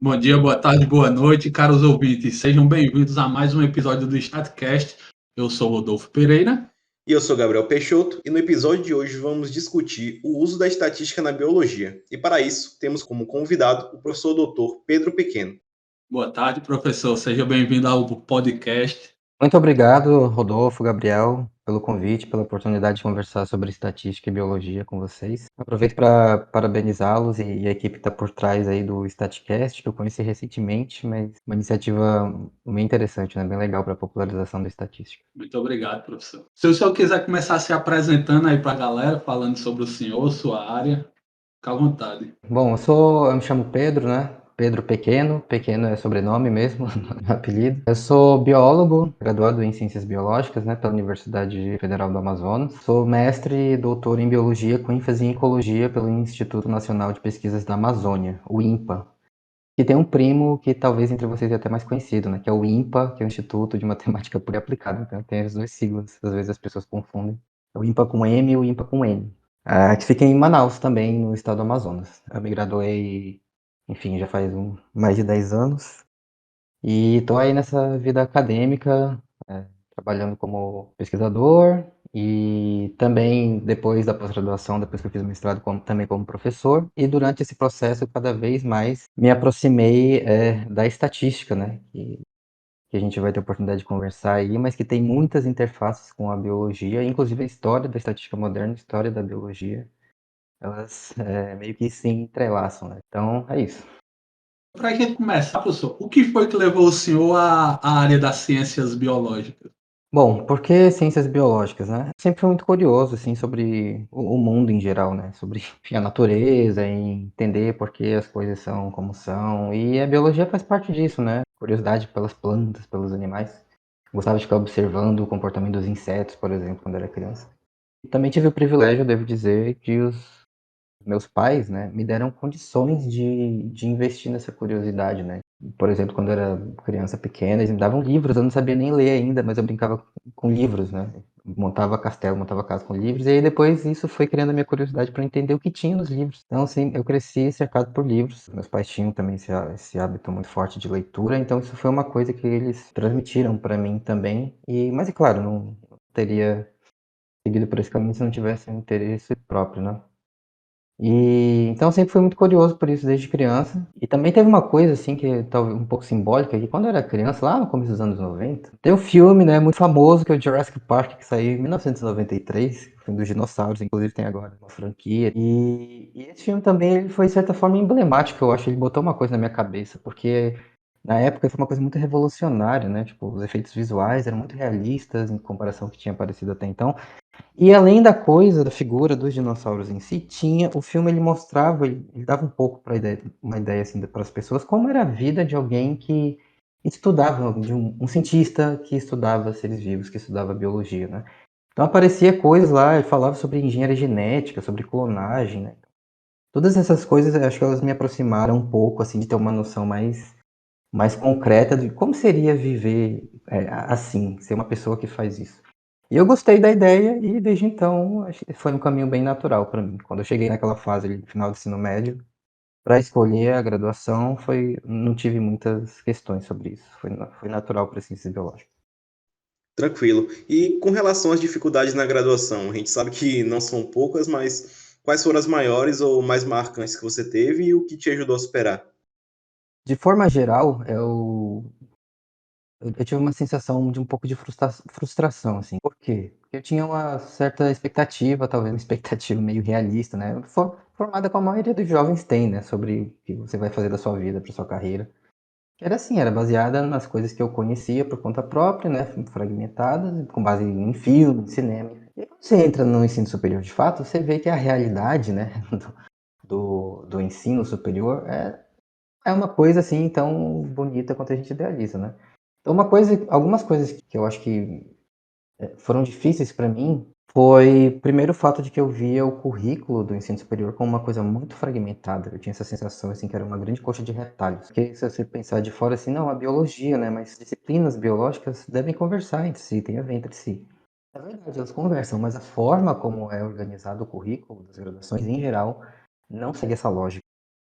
Bom dia, boa tarde, boa noite, caros ouvintes. Sejam bem-vindos a mais um episódio do StatCast. Eu sou Rodolfo Pereira. E eu sou Gabriel Peixoto, e no episódio de hoje vamos discutir o uso da estatística na biologia. E para isso, temos como convidado o professor Dr. Pedro Pequeno. Boa tarde, professor. Seja bem-vindo ao podcast. Muito obrigado, Rodolfo, Gabriel, pelo convite, pela oportunidade de conversar sobre estatística e biologia com vocês. Aproveito para parabenizá-los e a equipe que está por trás aí do StatCast, que eu conheci recentemente, mas uma iniciativa bem interessante, né? Bem legal para a popularização da estatística. Muito obrigado, professor. Se o senhor quiser começar se apresentando aí para a galera, falando sobre o senhor, sua área, fica à vontade. Bom, eu me chamo Pedro, né? Pedro Pequeno, Pequeno é sobrenome mesmo, não é apelido. Eu sou biólogo, graduado em Ciências Biológicas, né, pela Universidade Federal do Amazonas. Sou mestre e doutor em Biologia com ênfase em Ecologia pelo Instituto Nacional de Pesquisas da Amazônia, o INPA. E tem um primo que talvez entre vocês é até mais conhecido, né, que é o INPA, que é o Instituto de Matemática Pura e Aplicada. Então tem as duas siglas, às vezes as pessoas confundem. É o INPA com M e o INPA com N. Que fica em Manaus também, no estado do Amazonas. Eu me graduei, enfim, já faz mais de 10 anos. E estou aí nessa vida acadêmica, trabalhando como pesquisador e também depois da pós-graduação, depois que eu fiz o mestrado, também como professor. E durante esse processo, cada vez mais me aproximei da estatística, né? Que a gente vai ter oportunidade de conversar aí, mas que tem muitas interfaces com a biologia, inclusive a história da estatística moderna, a história da biologia. Elas meio que se entrelaçam, né? Então, é isso. Para a gente começar, professor, o que foi que levou o senhor à área das ciências biológicas? Bom, por que ciências biológicas, né? Sempre fui muito curioso, assim, sobre o mundo em geral, né? Sobre, enfim, a natureza, e entender por que as coisas são como são. E a biologia faz parte disso, né? Curiosidade pelas plantas, pelos animais. Gostava de ficar observando o comportamento dos insetos, por exemplo, quando era criança. E também tive o privilégio, devo dizer, que os meus pais, né, me deram condições de investir nessa curiosidade, né? Por exemplo, quando eu era criança pequena, eles me davam livros, eu não sabia nem ler ainda, mas eu brincava com livros, né? Montava castelo, montava casa com livros, e aí depois isso foi criando a minha curiosidade para entender o que tinha nos livros. Então, assim, eu cresci cercado por livros. Meus pais tinham também esse hábito muito forte de leitura, então isso foi uma coisa que eles transmitiram para mim também. Mas é claro, não teria seguido por esse caminho se não tivesse um interesse próprio, né? E então eu sempre fui muito curioso por isso desde criança. E também teve uma coisa assim que é talvez um pouco simbólica, que quando eu era criança, lá no começo dos anos 90, tem um filme, né, muito famoso que é o Jurassic Park, que saiu em 1993, o filme dos dinossauros, inclusive tem agora uma franquia. E esse filme também ele foi de certa forma emblemático, eu acho, ele botou uma coisa na minha cabeça, porque na época foi uma coisa muito revolucionária, né? Tipo, os efeitos visuais eram muito realistas em comparação ao que tinha aparecido até então. E além da coisa, da figura dos dinossauros em si, o filme ele mostrava, ele dava um pouco para uma ideia assim para as pessoas como era a vida de alguém que estudava, de um cientista que estudava seres vivos, que estudava biologia, né? Então aparecia coisas lá, ele falava sobre engenharia genética, sobre clonagem, né? Todas essas coisas, eu acho que elas me aproximaram um pouco assim de ter uma noção mais concreta de como seria viver assim, ser uma pessoa que faz isso. E eu gostei da ideia e desde então acho que foi um caminho bem natural para mim. Quando eu cheguei naquela fase ali, final do ensino médio, para escolher a graduação, não tive muitas questões sobre isso. Foi natural para ciências biológicas. Tranquilo. E com relação às dificuldades na graduação, a gente sabe que não são poucas, mas quais foram as maiores ou mais marcantes que você teve e o que te ajudou a superar? De forma geral, eu tive uma sensação de um pouco de frustração, assim. Por quê? Porque eu tinha uma certa expectativa, talvez uma expectativa meio realista, né? Formada como a maioria dos jovens tem, né? Sobre o que você vai fazer da sua vida, para sua carreira. Que era assim, era baseada nas coisas que eu conhecia por conta própria, né? Fragmentadas, com base em filme, em cinema. E aí, quando você entra no ensino superior de fato, você vê que a realidade, né? Do ensino superior é uma coisa assim tão bonita quanto a gente idealiza, né? Então, algumas coisas que eu acho que foram difíceis para mim foi, primeiro, o fato de que eu via o currículo do ensino superior como uma coisa muito fragmentada. Eu tinha essa sensação, assim, que era uma grande coxa de retalhos. Porque se você pensar de fora, assim, não, a biologia, né? Mas disciplinas biológicas devem conversar entre si, têm a ver entre si. É verdade, elas conversam, mas a forma como é organizado o currículo das graduações, em geral, não segue essa lógica.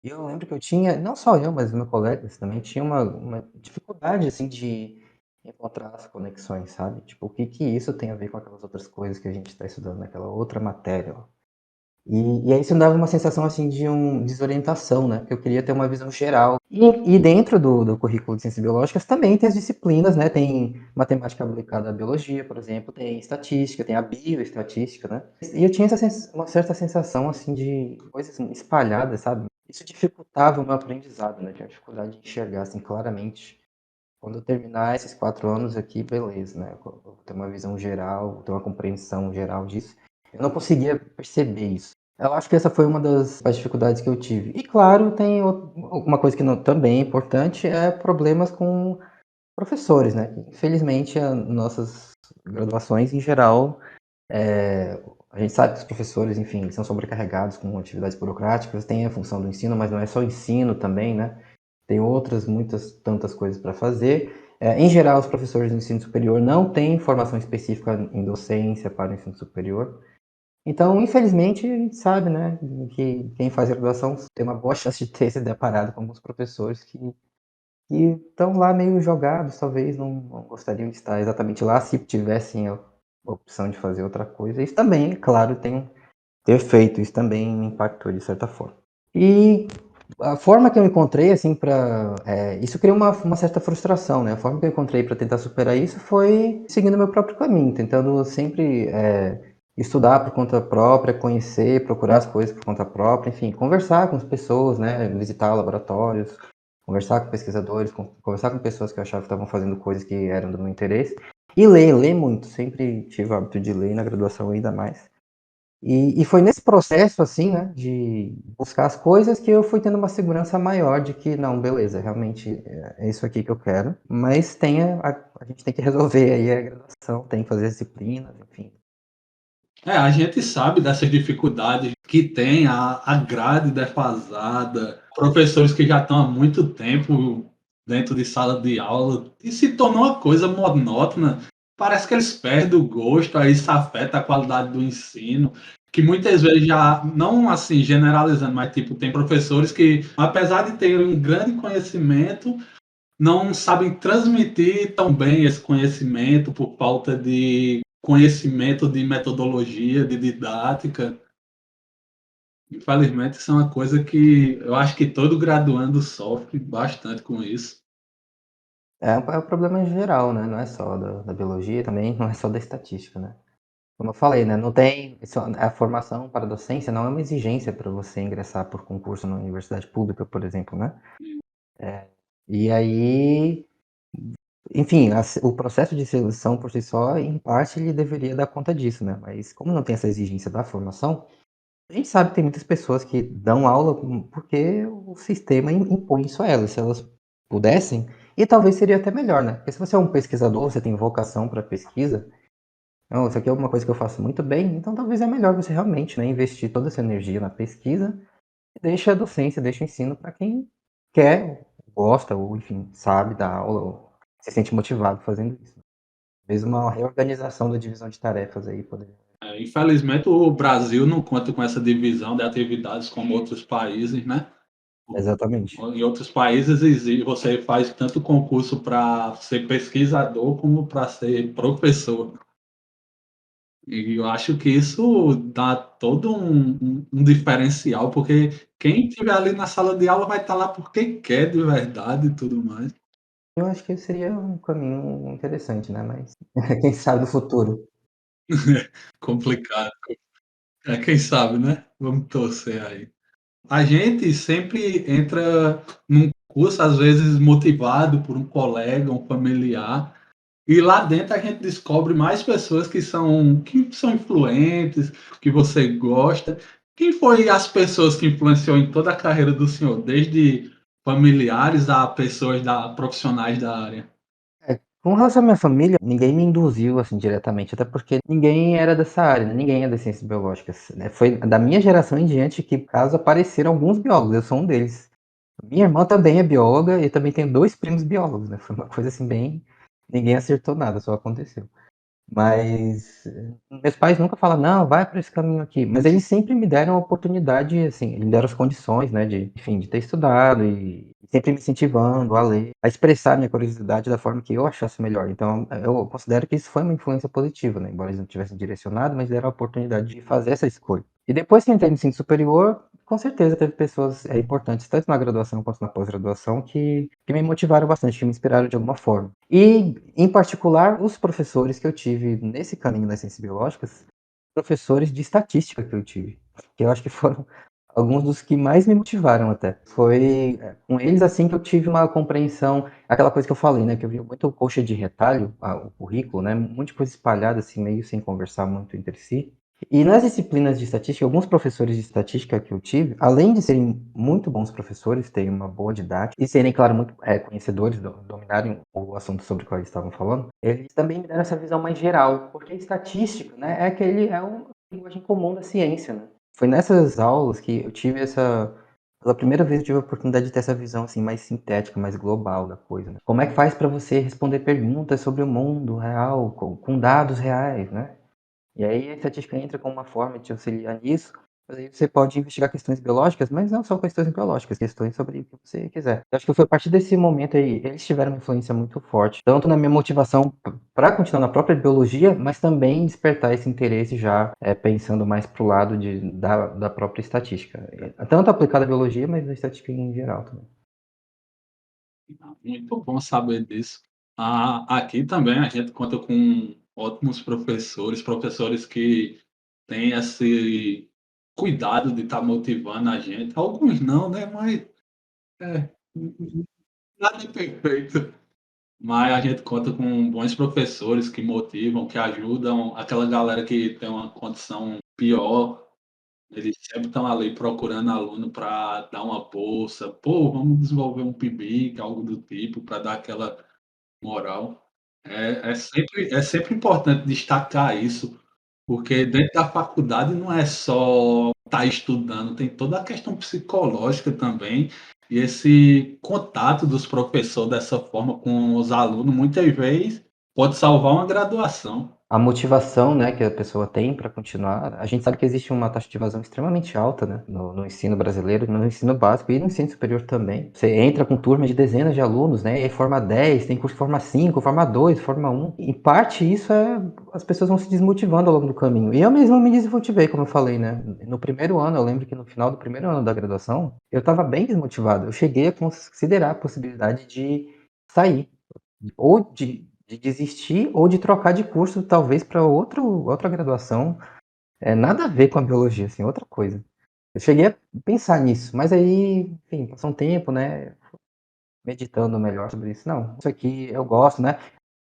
E eu lembro que eu tinha, não só eu, mas meus colegas também, tinha uma dificuldade, assim, de encontrar as conexões, sabe? Tipo, o que que isso tem a ver com aquelas outras coisas que a gente está estudando naquela outra matéria, ó. E aí isso me dava uma sensação, assim, de desorientação, né? Porque eu queria ter uma visão geral. E dentro do currículo de Ciências Biológicas também tem as disciplinas, né? Tem matemática aplicada à biologia, por exemplo, tem estatística, tem a bioestatística, né? E eu tinha uma certa sensação, assim, de coisas espalhadas, sabe? Isso dificultava o meu aprendizado, né? Eu tinha dificuldade de enxergar, assim, claramente. Quando eu terminar esses 4 anos aqui, beleza, né? Eu vou ter uma visão geral, vou ter uma compreensão geral disso. Eu não conseguia perceber isso. Eu acho que essa foi uma das dificuldades que eu tive. E claro, tem uma coisa que também é importante, é problemas com professores, né? Infelizmente, as nossas graduações, em geral, a gente sabe que os professores, enfim, eles são sobrecarregados com atividades burocráticas, tem a função do ensino, mas não é só ensino também, né? Tem outras, muitas, tantas coisas para fazer. Em geral, os professores do ensino superior não têm formação específica em docência para o ensino superior. Então, infelizmente, a gente sabe, né, que quem faz graduação tem uma boa chance de ter se deparado com alguns professores que estão lá meio jogados, talvez não gostariam de estar exatamente lá se tivessem a opção de fazer outra coisa. Isso também, claro, tem efeito, isso também me impactou de certa forma. E a forma que eu encontrei, assim, isso criou uma certa frustração, né? A forma que eu encontrei para tentar superar isso foi seguindo meu próprio caminho, tentando sempre estudar por conta própria, conhecer, procurar as coisas por conta própria, enfim, conversar com as pessoas, né? Visitar laboratórios, conversar com pesquisadores, conversar com pessoas que eu achava que estavam fazendo coisas que eram do meu interesse. E ler muito. Sempre tive o hábito de ler na graduação ainda mais. E foi nesse processo, assim, né, de buscar as coisas que eu fui tendo uma segurança maior de que, não, beleza, realmente é isso aqui que eu quero, mas a gente tem que resolver aí a graduação, tem que fazer as disciplinas, enfim. A gente sabe dessas dificuldades que tem a grade defasada, professores que já estão há muito tempo dentro de sala de aula e se tornou uma coisa monótona. Parece que eles perdem o gosto, aí isso afeta a qualidade do ensino, que muitas vezes já, não assim generalizando, mas tipo, tem professores que, apesar de terem um grande conhecimento, não sabem transmitir tão bem esse conhecimento por falta de conhecimento de metodologia, de didática. Infelizmente, isso é uma coisa que eu acho que todo graduando sofre bastante com isso. É um problema geral, né, não é só da biologia também, não é só da estatística, né. Como eu falei, né, não tem a formação para a docência não é uma exigência para você ingressar por concurso na universidade pública, por exemplo, né. E aí, enfim, o processo de seleção por si só, em parte, ele deveria dar conta disso, né? Mas como não tem essa exigência da formação, a gente sabe que tem muitas pessoas que dão aula porque o sistema impõe isso a elas. Se elas pudessem, e talvez seria até melhor, né? Porque se você é um pesquisador, você tem vocação para pesquisa, não, isso aqui é uma coisa que eu faço muito bem, então talvez é melhor você realmente, né, investir toda essa energia na pesquisa e deixa a docência, deixa o ensino para quem quer, gosta, ou enfim, sabe dar aula, ou se sente motivado fazendo isso. Fez uma reorganização da divisão de tarefas aí, poder. Infelizmente, o Brasil não conta com essa divisão de atividades como outros países, né? Exatamente. Em outros países você faz tanto concurso para ser pesquisador como para ser professor. E eu acho que isso dá todo um diferencial, porque quem estiver ali na sala de aula vai estar lá porque quer de verdade e tudo mais. Eu acho que seria um caminho interessante, né, mas quem sabe no futuro. Complicado. Quem sabe, né? Vamos torcer aí. A gente sempre entra num curso, às vezes motivado por um colega, um familiar, e lá dentro a gente descobre mais pessoas que são influentes, que você gosta. Quem foi as pessoas que influenciou em toda a carreira do senhor, desde familiares a pessoas profissionais da área? Com relação à minha família, ninguém me induziu, assim, diretamente, até porque ninguém era dessa área, né, ninguém é das ciências biológicas, né, foi da minha geração em diante que, caso apareceram alguns biólogos, eu sou um deles. Minha irmã também é bióloga e também tenho 2 primos biólogos, né, foi uma coisa, assim, bem ninguém acertou nada, só aconteceu. Mas meus pais nunca falaram, não, vai para esse caminho aqui. Mas eles sempre me deram a oportunidade, assim, me deram as condições, né, de, enfim, de ter estudado e sempre me incentivando a ler, a expressar minha curiosidade da forma que eu achasse melhor. Então, eu considero que isso foi uma influência positiva, né, embora eles não tivessem direcionado, mas deram a oportunidade de fazer essa escolha. E depois que eu entrei no ensino superior, com certeza teve pessoas importantes, tanto na graduação quanto na pós-graduação, que me motivaram bastante, que me inspiraram de alguma forma. E, em particular, os professores que eu tive nesse caminho das ciências biológicas, professores de estatística que eu tive, que eu acho que foram alguns dos que mais me motivaram até. Foi com eles assim que eu tive uma compreensão, aquela coisa que eu falei, né, que eu vi muito coxa de retalho, o currículo, né, muita coisa espalhada assim, meio sem conversar muito entre si. E nas disciplinas de estatística, alguns professores de estatística que eu tive, além de serem muito bons professores, terem uma boa didática e serem, claro, muito conhecedores, dominarem o assunto sobre o qual eles estavam falando, eles também me deram essa visão mais geral, porque estatística, né, é uma linguagem comum da ciência, né? Foi nessas aulas que eu tive pela primeira vez eu tive a oportunidade de ter essa visão assim mais sintética, mais global da coisa, né? Como é que faz para você responder perguntas sobre o mundo real, com dados reais, né? E aí a estatística entra como uma forma de te auxiliar nisso, mas aí você pode investigar questões biológicas, mas não só questões biológicas, questões sobre o que você quiser. Eu acho que foi a partir desse momento aí, eles tiveram uma influência muito forte, tanto na minha motivação para continuar na própria biologia, mas também despertar esse interesse já pensando mais para o lado da própria estatística. Tanto aplicada à biologia, mas na estatística em geral também. Muito bom saber disso. Aqui também a gente conta com ótimos professores, professores que têm esse cuidado de estar motivando a gente. Alguns não, né, mas é, nada é perfeito. Mas a gente conta com bons professores que motivam, que ajudam aquela galera que tem uma condição pior. Eles sempre estão ali procurando aluno para dar uma bolsa. Pô, vamos desenvolver um PIBIC, algo do tipo, para dar aquela moral. É sempre importante destacar isso, porque dentro da faculdade não é só estar estudando, tem toda a questão psicológica também, e esse contato dos professores dessa forma com os alunos, muitas vezes, pode salvar uma graduação. A motivação, né, que a pessoa tem para continuar, a gente sabe que existe uma taxa de evasão extremamente alta, né, no ensino brasileiro, no ensino básico e no ensino superior também. Você entra com turma de dezenas de alunos, né, e aí forma 10, tem curso que forma 5, forma 2, forma 1. Em parte, isso as pessoas vão se desmotivando ao longo do caminho. E eu mesmo me desmotivei, como eu falei, né. No primeiro ano, eu lembro que no final do primeiro ano da graduação, eu estava bem desmotivado. Eu cheguei a considerar a possibilidade de sair, ou de desistir ou de trocar de curso, talvez para outra graduação, nada a ver com a biologia, assim, outra coisa. Eu cheguei a pensar nisso, mas aí, enfim, passou um tempo, né, meditando melhor sobre isso. Não, isso aqui eu gosto, né?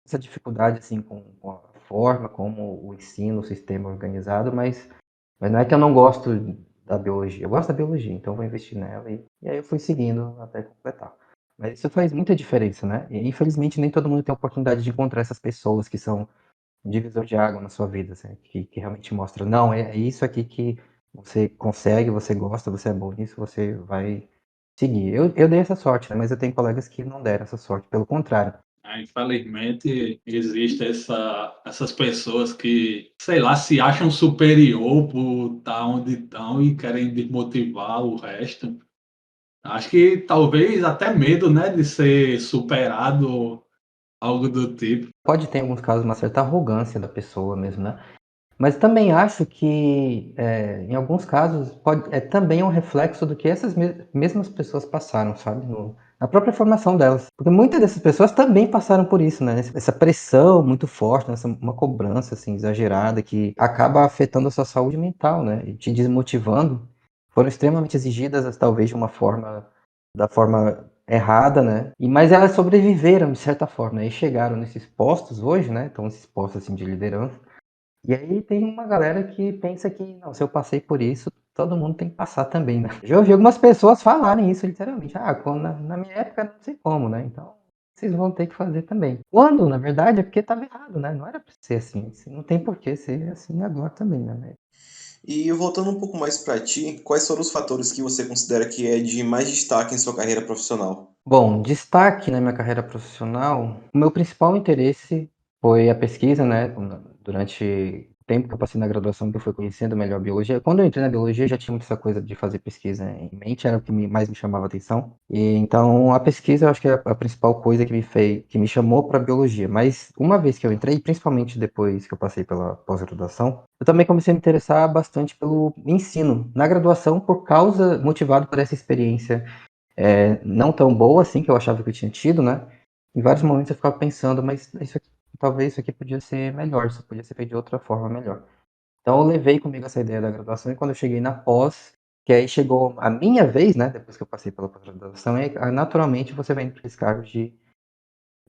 Essa dificuldade, assim, com a forma como o ensino, o sistema é organizado, mas não é que eu não gosto da biologia. Eu gosto da biologia, então eu vou investir nela e aí eu fui seguindo até completar. Mas isso faz muita diferença, né? E infelizmente nem todo mundo tem a oportunidade de encontrar essas pessoas que são um divisor de água na sua vida, assim, que realmente mostra, não, é isso aqui que você consegue, você gosta, você é bom nisso, você vai seguir. Eu dei essa sorte, né? Mas eu tenho colegas que não deram essa sorte, pelo contrário. Infelizmente, existe essas pessoas que, sei lá, se acham superior por estar onde estão e querem desmotivar o resto. Acho que talvez até medo, né, de ser superado, algo do tipo. Pode ter, em alguns casos, uma certa arrogância da pessoa mesmo, né? Mas também acho que, em alguns casos, também é um reflexo do que essas mesmas pessoas passaram, sabe? Na própria formação delas. Porque muitas dessas pessoas também passaram por isso, né? Essa pressão muito forte, uma cobrança assim, exagerada que acaba afetando a sua saúde mental, né? E te desmotivando. Foram extremamente exigidas, talvez, da forma errada, né? Mas elas sobreviveram, de certa forma, né? E chegaram nesses postos hoje, né? Então, esses postos assim, de liderança. E aí tem uma galera que pensa que, não, se eu passei por isso, todo mundo tem que passar também, né? Já ouvi algumas pessoas falarem isso literalmente. Na minha época não sei como, né? Então vocês vão ter que fazer também. Quando, na verdade, é porque estava errado, né? Não era pra ser assim. Não tem por que ser assim agora também, né? E voltando um pouco mais para ti, quais foram os fatores que você considera que é de mais destaque em sua carreira profissional? Bom, destaque na minha carreira profissional, o meu principal interesse foi a pesquisa, né? Durante o tempo que eu passei na graduação, que eu fui conhecendo melhor a biologia. Quando eu entrei na biologia, já tinha muito essa coisa de fazer pesquisa em mente, era o que mais me chamava a atenção. E então a pesquisa, eu acho que é a principal coisa que me chamou para a biologia. Mas uma vez que eu entrei, principalmente depois que eu passei pela pós-graduação, eu também comecei a me interessar bastante pelo ensino na graduação, motivado por essa experiência não tão boa assim que eu achava que eu tinha tido, né? Em vários momentos eu ficava pensando, mas talvez isso aqui podia ser melhor, isso podia ser feito de outra forma melhor. Então eu levei comigo essa ideia da graduação e quando eu cheguei na pós, que aí chegou a minha vez, né? Depois que eu passei pela pós-graduação, naturalmente você vai indo para esses cargos de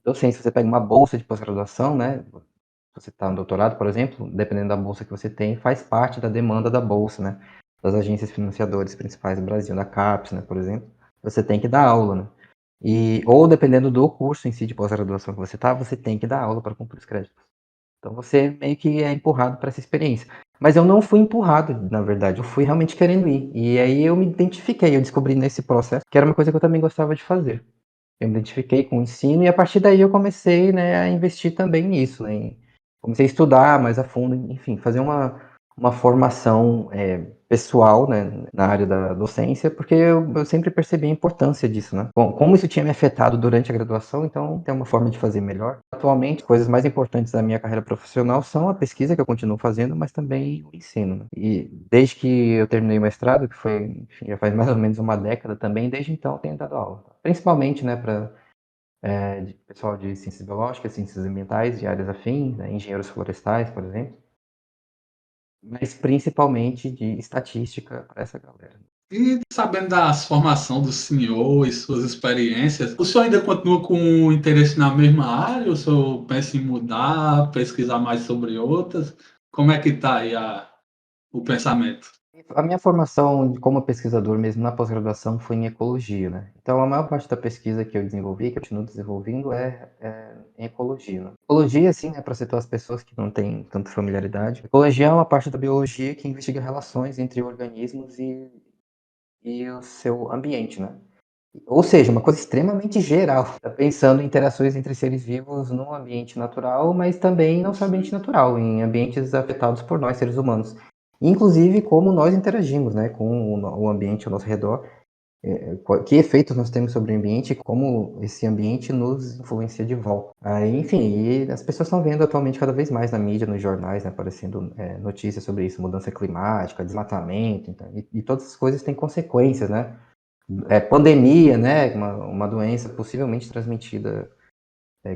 docência. Você pega uma bolsa de pós-graduação, né? Se você está no doutorado, por exemplo, dependendo da bolsa que você tem, faz parte da demanda da bolsa, né? Das agências financiadoras principais do Brasil, da CAPES, né, por exemplo, você tem que dar aula, né? Ou dependendo do curso em si de pós-graduação que você está, você tem que dar aula para cumprir os créditos. Então você meio que é empurrado para essa experiência. Mas eu não fui empurrado, na verdade, eu fui realmente querendo ir. E aí eu me identifiquei, eu descobri nesse processo que era uma coisa que eu também gostava de fazer. Eu me identifiquei com o ensino e a partir daí eu comecei, né, a investir também nisso, né? Comecei a estudar mais a fundo, enfim, fazer uma formação pessoal, né, na área da docência, porque eu sempre percebi a importância disso, né? Bom, como isso tinha me afetado durante a graduação, então tem uma forma de fazer melhor. Atualmente, coisas mais importantes da minha carreira profissional são a pesquisa que eu continuo fazendo, mas também o ensino, né? E desde que eu terminei o mestrado, que foi, enfim, já faz mais ou menos uma década também, desde então eu tenho dado aula. Principalmente, né, para pessoal de ciências biológicas, ciências ambientais, de áreas afins, né, engenheiros florestais, por exemplo, mas principalmente de estatística para essa galera. E sabendo da formação do senhor e suas experiências, o senhor ainda continua com interesse na mesma área? O senhor pensa em mudar, pesquisar mais sobre outras? Como é que está aí o pensamento? A minha formação como pesquisador mesmo na pós-graduação foi em ecologia, né? Então a maior parte da pesquisa que eu desenvolvi, que eu continuo desenvolvendo, é em ecologia, né? Ecologia, assim, né, para citar as pessoas que não têm tanta familiaridade, ecologia é uma parte da biologia que investiga relações entre organismos e o seu ambiente, né? Ou seja, uma coisa extremamente geral. Está pensando em interações entre seres vivos no ambiente natural, mas também não só ambiente natural, em ambientes afetados por nós, seres humanos. Inclusive como nós interagimos, né, com o ambiente ao nosso redor, que efeitos nós temos sobre o ambiente e como esse ambiente nos influencia de volta. Aí, enfim, e as pessoas estão vendo atualmente cada vez mais na mídia, nos jornais, né, aparecendo notícias sobre isso, mudança climática, desmatamento, então, e todas essas coisas têm consequências, né? Pandemia, né, uma doença possivelmente transmitida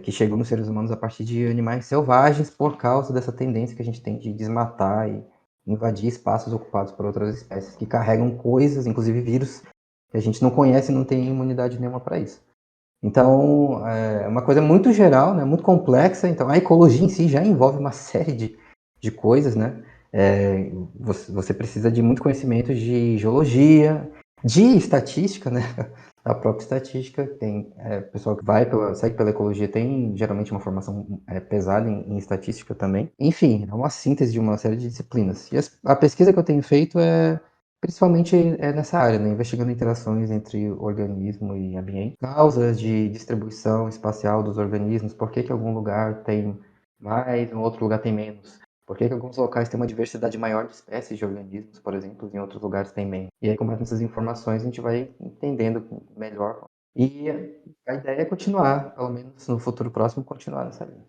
que chegou nos seres humanos a partir de animais selvagens por causa dessa tendência que a gente tem de desmatar e invadir espaços ocupados por outras espécies que carregam coisas, inclusive vírus, que a gente não conhece e não tem imunidade nenhuma para isso. Então, é uma coisa muito geral, né, muito complexa. Então, a ecologia em si já envolve uma série de coisas, né? Você precisa de muito conhecimento de geologia, de estatística, né? A própria estatística tem pessoal que segue pela ecologia tem geralmente uma formação pesada em estatística também. Enfim, é uma síntese de uma série de disciplinas. E a pesquisa que eu tenho feito principalmente nessa área, né? Investigando interações entre organismo e ambiente, causas de distribuição espacial dos organismos, por que algum lugar tem mais, um outro lugar tem menos. Por que alguns locais têm uma diversidade maior de espécies de organismos, por exemplo, e em outros lugares tem menos? E aí, com base nessas informações, a gente vai entendendo melhor. E a ideia é continuar, pelo menos no futuro próximo, continuar nessa linha.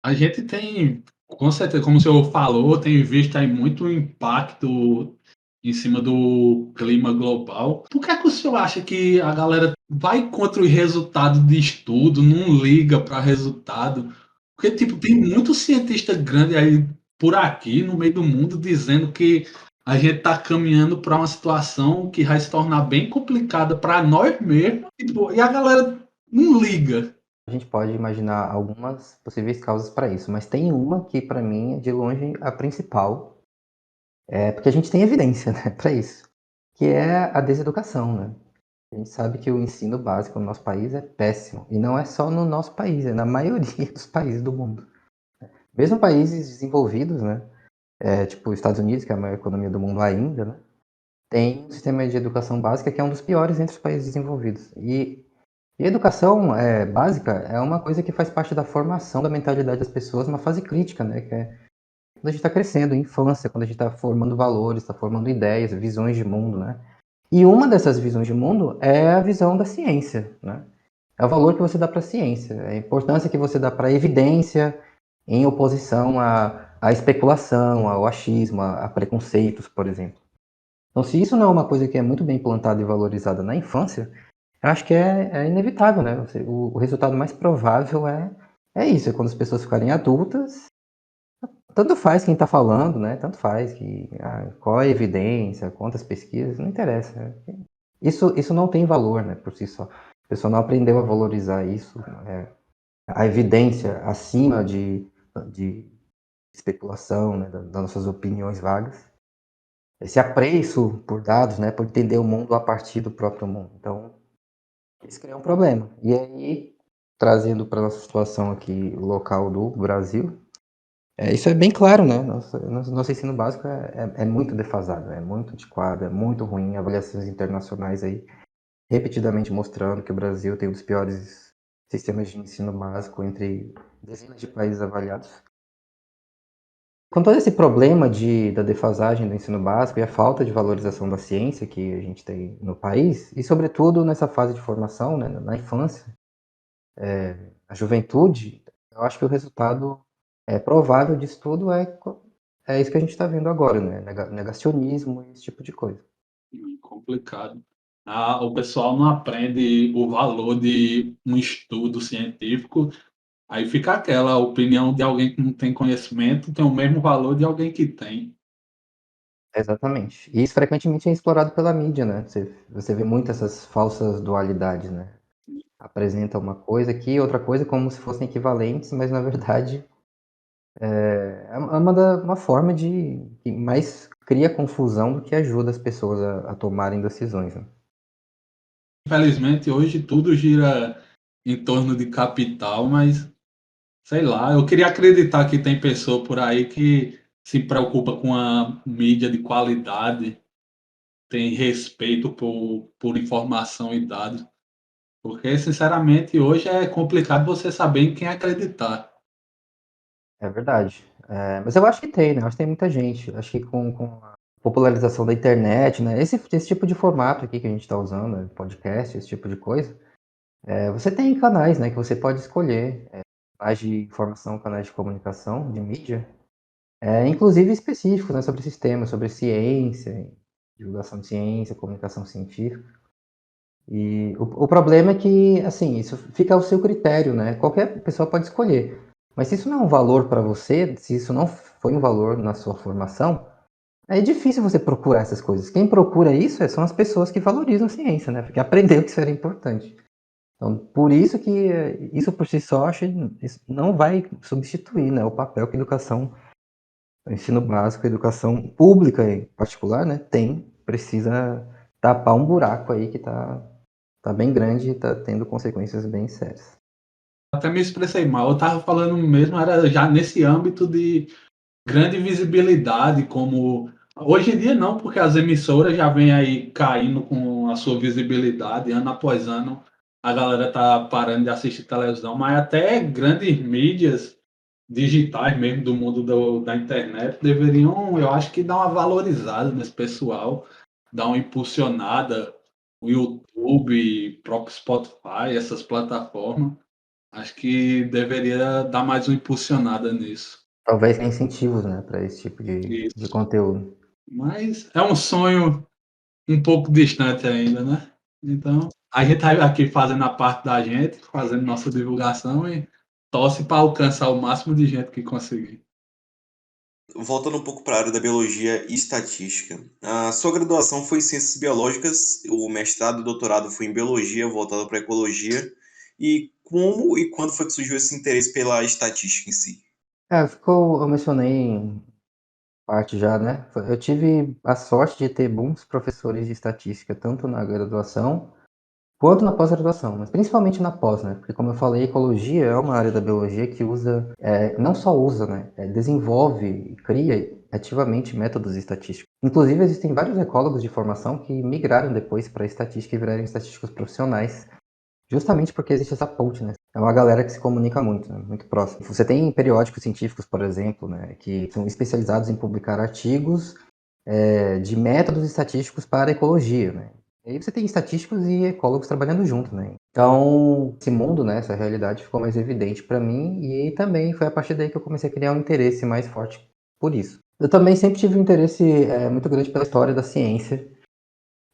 A gente tem, com certeza, como o senhor falou, tem visto aí muito impacto em cima do clima global. Por que é que o senhor acha que a galera vai contra o resultado de estudo, não liga para resultado? Porque, tipo, tem muito cientista grande aí por aqui, no meio do mundo, dizendo que a gente está caminhando para uma situação que vai se tornar bem complicada para nós mesmos, tipo, e a galera não liga. A gente pode imaginar algumas possíveis causas para isso, mas tem uma que, para mim, é de longe a principal, porque a gente tem evidência, né, para isso, que é a deseducação, né? A gente sabe que o ensino básico no nosso país é péssimo. E não é só no nosso país, é na maioria dos países do mundo. Mesmo países desenvolvidos, né? Tipo os Estados Unidos, que é a maior economia do mundo ainda, né? Tem um sistema de educação básica que é um dos piores entre os países desenvolvidos. E E a educação básica é uma coisa que faz parte da formação da mentalidade das pessoas numa fase crítica, né? Que é quando a gente está crescendo, infância, quando a gente está formando valores, está formando ideias, visões de mundo, né? E uma dessas visões de mundo é a visão da ciência, né? É o valor que você dá para a ciência, a importância que você dá para a evidência em oposição à especulação, ao achismo, a preconceitos, por exemplo. Então, se isso não é uma coisa que é muito bem plantada e valorizada na infância, eu acho que é inevitável, né? O resultado mais provável é isso, é quando as pessoas ficarem adultas, tanto faz quem está falando, né? Tanto faz qual a evidência, quantas pesquisas, não interessa. Né? Isso não tem valor, né, por si só. A pessoa não aprendeu a valorizar isso, a evidência acima de especulação, né, das nossas opiniões vagas. Esse apreço por dados, né, por entender o mundo a partir do próprio mundo. Então, isso cria um problema. E aí, trazendo para a nossa situação aqui local do Brasil, isso é bem claro, né? Nosso ensino básico é muito defasado, é muito antiquado, é muito ruim. Avaliações internacionais aí repetidamente mostrando que o Brasil tem um dos piores sistemas de ensino básico entre dezenas de países avaliados. Com todo esse problema da defasagem do ensino básico e a falta de valorização da ciência que a gente tem no país, e sobretudo nessa fase de formação, né, na infância, na juventude, eu acho que o resultado provável disso tudo é isso que a gente está vendo agora, né? Negacionismo e esse tipo de coisa. Complicado. O pessoal não aprende o valor de um estudo científico, aí fica aquela opinião de alguém que não tem conhecimento tem o mesmo valor de alguém que tem. Exatamente. E isso frequentemente é explorado pela mídia, né? Você vê muito essas falsas dualidades, né? Apresenta uma coisa aqui, outra coisa, como se fossem equivalentes, mas na verdade é uma forma que mais cria confusão do que ajuda as pessoas a tomarem decisões, né? Infelizmente, hoje tudo gira em torno de capital, mas sei lá, eu queria acreditar que tem pessoa por aí que se preocupa com a mídia de qualidade, tem respeito por informação e dados, porque sinceramente hoje é complicado você saber em quem acreditar. É verdade. Mas eu acho que tem, né? Eu acho que tem muita gente. Acho que com a popularização da internet, né? Esse tipo de formato aqui que a gente está usando, né? Podcast, esse tipo de coisa, você tem canais, né? Que você pode escolher. Canais de informação, canais de comunicação, de mídia, inclusive específicos, né? Sobre esses temas, sobre ciência, divulgação de ciência, comunicação científica. E o problema é que, assim, isso fica ao seu critério, né? Qualquer pessoa pode escolher. Mas se isso não é um valor para você, se isso não foi um valor na sua formação, é difícil você procurar essas coisas. Quem procura isso são as pessoas que valorizam a ciência, né? Porque aprendeu que isso era importante. Então, por isso que isso por si só, acho, isso não vai substituir, né, o papel que a educação, o ensino básico, a educação pública em particular, né, precisa tapar um buraco aí que tá bem grande e tá tendo consequências bem sérias. Até me expressei mal, eu estava falando mesmo, era já nesse âmbito de grande visibilidade, como hoje em dia não, porque as emissoras já vêm aí caindo com a sua visibilidade ano após ano. A galera tá parando de assistir televisão, mas até grandes mídias digitais mesmo do mundo da internet deveriam, eu acho que dar uma valorizada nesse pessoal, dar uma impulsionada, o YouTube, próprio Spotify, essas plataformas, acho que deveria dar mais uma impulsionada nisso. Talvez tenha incentivos, né, para esse tipo de Isso. conteúdo. Mas é um sonho um pouco distante ainda, né? Então, a gente tá aqui fazendo a parte da gente, fazendo nossa divulgação e torce para alcançar o máximo de gente que conseguir. Voltando um pouco para a área da biologia e estatística. A sua graduação foi em ciências biológicas, o mestrado e doutorado foi em biologia, voltado para ecologia. E como e quando foi que surgiu esse interesse pela estatística em si? Eu mencionei em parte já, né? Eu tive a sorte de ter bons professores de estatística, tanto na graduação quanto na pós-graduação, mas principalmente na pós, né? Porque, como eu falei, ecologia é uma área da biologia que não só usa, né? Desenvolve e cria ativamente métodos estatísticos. Inclusive, existem vários ecólogos de formação que migraram depois para estatística e viraram estatísticos profissionais, justamente porque existe essa ponte, né? É uma galera que se comunica muito, né? Muito próximo. Você tem periódicos científicos, por exemplo, né? Que são especializados em publicar artigos de métodos estatísticos para a ecologia, né? E aí você tem estatísticos e ecólogos trabalhando junto, né? Então, esse mundo, né, essa realidade ficou mais evidente para mim e também foi a partir daí que eu comecei a criar um interesse mais forte por isso. Eu também sempre tive um interesse muito grande pela história da ciência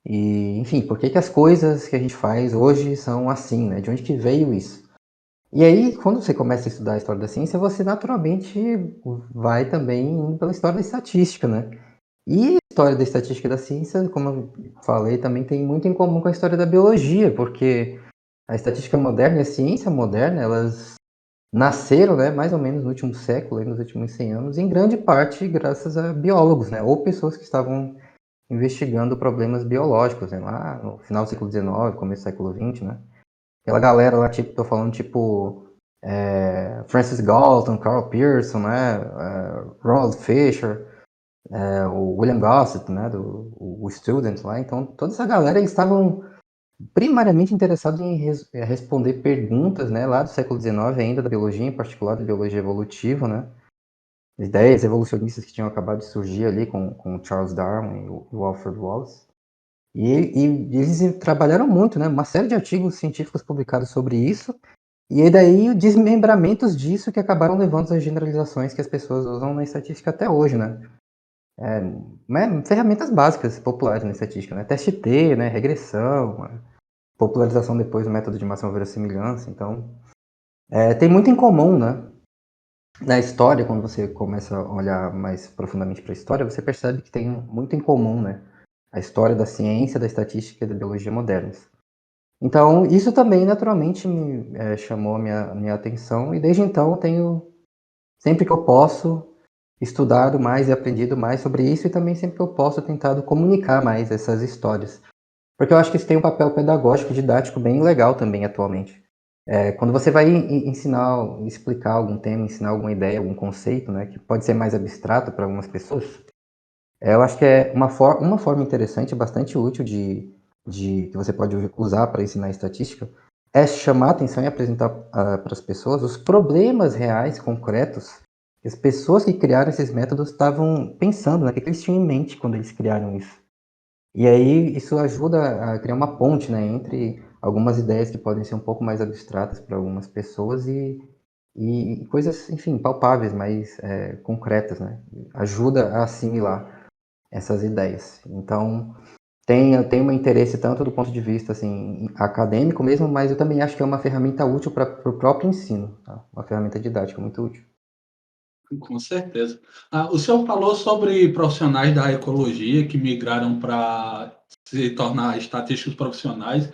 e, enfim, por que as coisas que a gente faz hoje são assim, né? De onde que veio isso? E aí, quando você começa a estudar a história da ciência, você naturalmente vai também indo pela história da estatística, né? E a história da estatística e da ciência, como eu falei, também tem muito em comum com a história da biologia, porque a estatística moderna e a ciência moderna, elas nasceram, né, mais ou menos no último século, nos últimos 100 anos, em grande parte graças a biólogos, né, ou pessoas que estavam investigando problemas biológicos, né, lá no final do século XIX, começo do século XX, né. Aquela galera lá, tipo, tô falando, tipo, Francis Galton, Carl Pearson, né, Ronald Fisher, o William Gossett, né, o Student lá. Então, toda essa galera, eles estavam primariamente interessados em responder perguntas, né, lá do século XIX ainda, da biologia, em particular da biologia evolutiva, né, ideias evolucionistas que tinham acabado de surgir ali com o Charles Darwin e o Alfred Wallace. E eles trabalharam muito, né, uma série de artigos científicos publicados sobre isso, e aí daí desmembramentos disso que acabaram levando às generalizações que as pessoas usam na estatística até hoje, né. Ferramentas básicas populares na estatística, né? Teste T, né? Regressão, popularização depois do método de máxima verossimilhança. Então, tem muito em comum, né? Na história, quando você começa a olhar mais profundamente para a história, você percebe que tem muito em comum, né? A história da ciência, da estatística e da biologia modernas. Então, isso também naturalmente me chamou a minha atenção e desde então eu tenho, sempre que eu posso, estudado mais e aprendido mais sobre isso e também sempre que eu posso tentado comunicar mais essas histórias. Porque eu acho que isso tem um papel pedagógico, didático bem legal também atualmente. Quando você vai ensinar, explicar algum tema, ensinar alguma ideia, algum conceito, né, que pode ser mais abstrato para algumas pessoas, eu acho que é uma forma interessante, bastante útil que você pode usar para ensinar estatística, é chamar a atenção e apresentar para as pessoas os problemas reais, concretos, que as pessoas que criaram esses métodos estavam pensando, né, o que eles tinham em mente quando eles criaram isso. E aí isso ajuda a criar uma ponte, né, entre algumas ideias que podem ser um pouco mais abstratas para algumas pessoas e coisas, enfim, palpáveis, mais concretas, né? Ajuda a assimilar essas ideias. Então, eu tenho um interesse tanto do ponto de vista assim, acadêmico mesmo, mas eu também acho que é uma ferramenta útil para o próprio ensino, tá? Uma ferramenta didática muito útil. Com certeza. O senhor falou sobre profissionais da ecologia que migraram para se tornar estatísticos profissionais.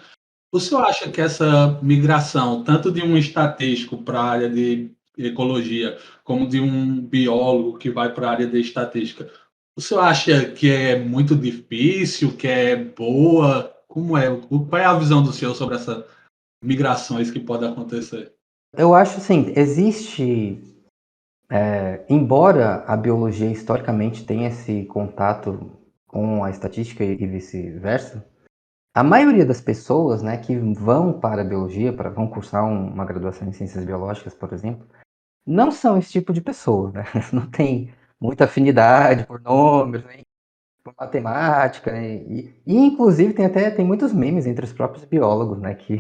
O senhor acha que essa migração, tanto de um estatístico para a área de ecologia, como de um biólogo que vai para a área de estatística, o senhor acha que é muito difícil, que é boa? Como é? Qual é a visão do senhor sobre essas migrações que podem acontecer? Eu acho assim, embora a biologia historicamente tenha esse contato com a estatística e vice-versa, a maioria das pessoas, né, que vão para a biologia, vão cursar uma graduação em ciências biológicas, por exemplo, não são esse tipo de pessoa, né? Não tem muita afinidade por números, nem por matemática, né? E inclusive tem muitos memes entre os próprios biólogos, né, que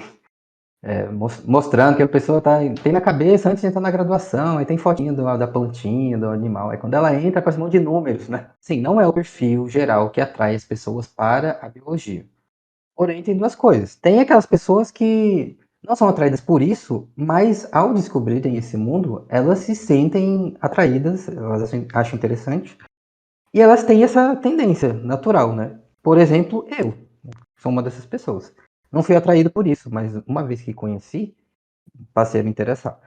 mostrando que a pessoa tem na cabeça antes de entrar na graduação, aí tem fotinho da plantinha, do animal, aí quando ela entra, parece um monte de números, né? Sim, não é o perfil geral que atrai as pessoas para a biologia. Porém, tem duas coisas. Tem aquelas pessoas que não são atraídas por isso, mas ao descobrirem esse mundo, elas se sentem atraídas, elas acham interessante, e elas têm essa tendência natural, né? Por exemplo, eu sou uma dessas pessoas. Não fui atraído por isso, mas uma vez que conheci, passei a me interessar.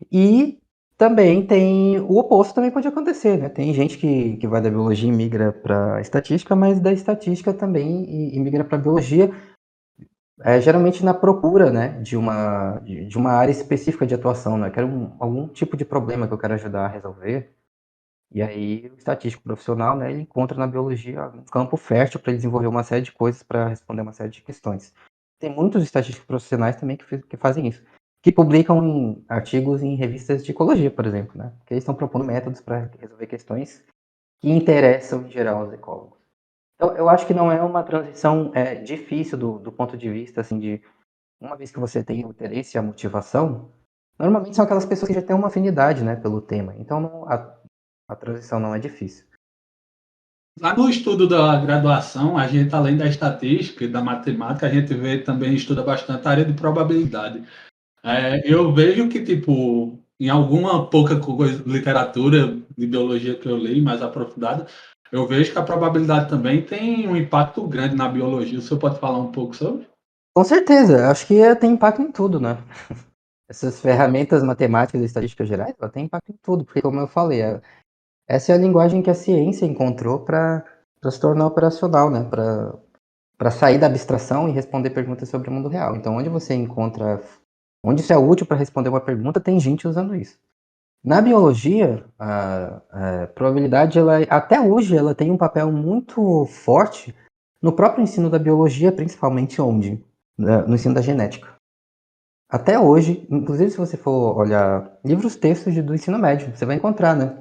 E também tem o oposto também pode acontecer, né? Tem gente que vai da biologia e migra para estatística, mas da estatística também e migra para biologia, geralmente na procura, né, de uma área específica de atuação, né? Eu quero algum tipo de problema que eu quero ajudar a resolver. E aí o estatístico profissional, né, ele encontra na biologia um campo fértil para desenvolver uma série de coisas para responder uma série de questões. tem muitos estatísticos profissionais também que fazem isso, que publicam artigos em revistas de ecologia, por exemplo, né? Que eles estão propondo métodos para resolver questões que interessam em geral aos ecólogos. Então, eu acho que não é uma transição difícil do ponto de vista, assim, de uma vez que você tem o interesse e a motivação, normalmente são aquelas pessoas que já têm uma afinidade, né, pelo tema. Então, a transição não é difícil. Lá no estudo da graduação, a gente, além da estatística e da matemática, a gente vê também, estuda bastante a área de probabilidade. Eu vejo que, tipo, em alguma pouca literatura de biologia que eu leio mais aprofundada, eu vejo que a probabilidade também tem um impacto grande na biologia. O senhor pode falar um pouco sobre? Com certeza, acho que tem impacto em tudo, né? Essas ferramentas matemáticas e estatísticas gerais, ela tem impacto em tudo, porque, como eu falei, essa é a linguagem que a ciência encontrou para se tornar operacional, né? Para sair da abstração e responder perguntas sobre o mundo real. Então, onde isso é útil para responder uma pergunta, tem gente usando isso. Na biologia, a probabilidade, até hoje, ela tem um papel muito forte no próprio ensino da biologia, principalmente onde? No ensino da genética. Até hoje, inclusive se você for olhar livros, textos do ensino médio, você vai encontrar, né?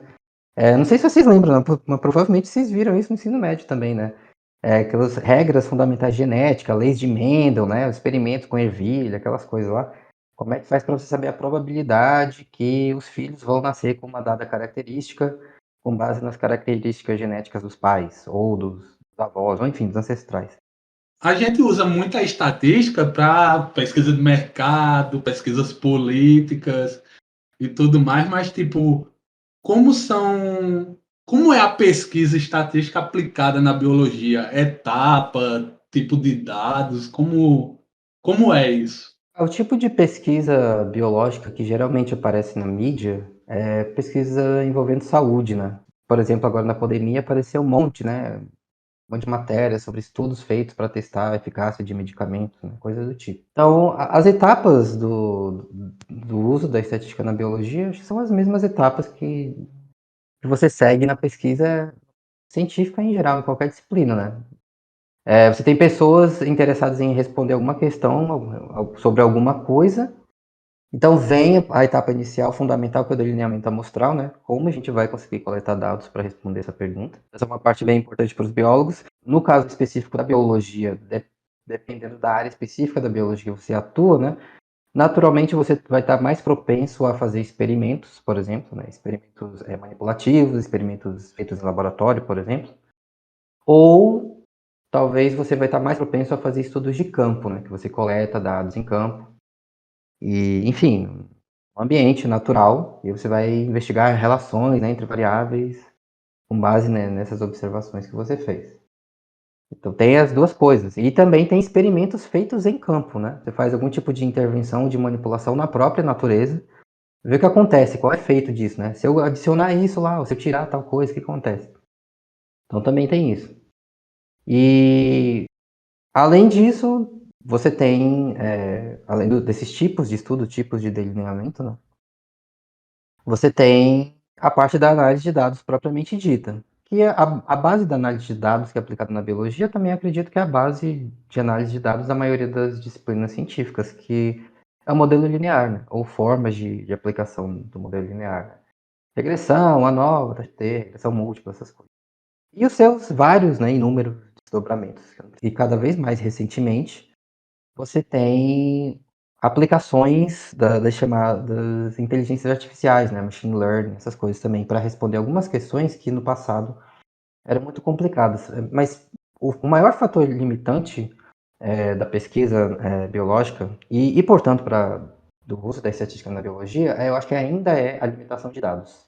Não sei se vocês lembram, né? Mas provavelmente vocês viram isso no ensino médio também, né? Aquelas regras fundamentais de genética, leis de Mendel, né? Os experimentos com ervilha, aquelas coisas lá. Como é que faz para você saber a probabilidade que os filhos vão nascer com uma dada característica com base nas características genéticas dos pais, ou dos avós, ou enfim, dos ancestrais. A gente usa muita estatística para pesquisa de mercado, pesquisas políticas e tudo mais, mas, tipo, como são. Como é a pesquisa estatística aplicada na biologia? Etapa, tipo de dados, como é isso? O tipo de pesquisa biológica que geralmente aparece na mídia é pesquisa envolvendo saúde, né? Por exemplo, agora na pandemia apareceu um monte, né? Um monte de matérias sobre estudos feitos para testar a eficácia de medicamentos, né? Coisas do tipo. Então, as etapas do uso da estatística na biologia acho que são as mesmas etapas que você segue na pesquisa científica em geral, em qualquer disciplina, né? Você tem pessoas interessadas em responder alguma questão sobre alguma coisa. Então vem a etapa inicial, fundamental, que é o delineamento amostral, né? Como a gente vai conseguir coletar dados para responder essa pergunta. Essa é uma parte bem importante para os biólogos. No caso específico da biologia, dependendo da área específica da biologia que você atua, né? Naturalmente você vai estar mais propenso a fazer experimentos, por exemplo, né? Experimentos manipulativos, experimentos feitos em laboratório, por exemplo. Ou talvez você vai estar mais propenso a fazer estudos de campo, né? Que você coleta dados em campo. E, enfim, um ambiente natural, e você vai investigar relações, né, entre variáveis com base, né, nessas observações que você fez. Então tem as duas coisas. E também tem experimentos feitos em campo, né? Você faz algum tipo de intervenção, de manipulação na própria natureza, vê o que acontece, qual é o efeito disso, né? Se eu adicionar isso lá, ou se eu tirar tal coisa, o que acontece? Então também tem isso. E além disso, você tem, além desses tipos de estudo, tipos de delineamento, né? Você tem a parte da análise de dados propriamente dita, que é a base da análise de dados que é aplicada na biologia, também acredito que é a base de análise de dados da maioria das disciplinas científicas, que é o modelo linear, né? Ou formas de aplicação do modelo linear. Né? Regressão, ANOVA, TT, regressão múltipla, essas coisas. E os seus vários, né, inúmeros desdobramentos. E cada vez mais recentemente, você tem aplicações das chamadas inteligências artificiais, né, machine learning, essas coisas também, para responder algumas questões que no passado eram muito complicadas. Mas o maior fator limitante da pesquisa biológica portanto, do uso da estatística na biologia, eu acho que ainda é a limitação de dados.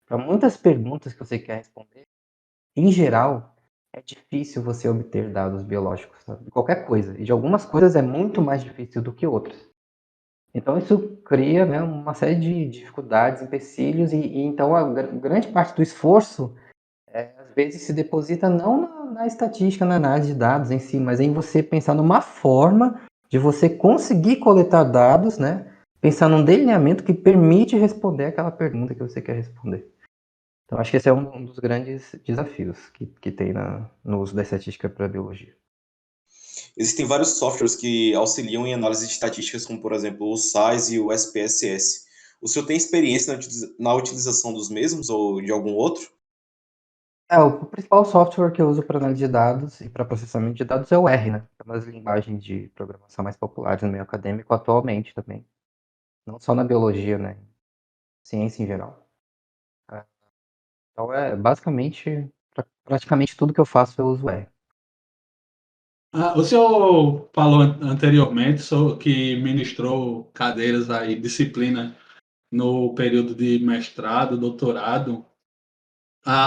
Para muitas perguntas que você quer responder, em geral, é difícil você obter dados biológicos, sabe? De qualquer coisa. E de algumas coisas é muito mais difícil do que outras. Então isso cria, né, uma série de dificuldades, empecilhos, e então a grande parte do esforço às vezes se deposita não na estatística, na análise de dados em si, mas em você pensar numa forma de você conseguir coletar dados, né? Pensar num delineamento que permite responder aquela pergunta que você quer responder. Então, acho que esse é um dos grandes desafios que tem no uso da estatística para a biologia. Existem vários softwares que auxiliam em análise de estatísticas, como por exemplo o SAS e o SPSS. O senhor tem experiência na utilização dos mesmos ou de algum outro? O principal software que eu uso para análise de dados e para processamento de dados é o R, né? É uma das linguagens de programação mais populares no meio acadêmico atualmente também. Não só na biologia, né? Ciência em geral. É, Então é basicamente, praticamente tudo que eu faço eu uso R. O senhor falou anteriormente que ministrou cadeiras aí, disciplina no período de mestrado, doutorado.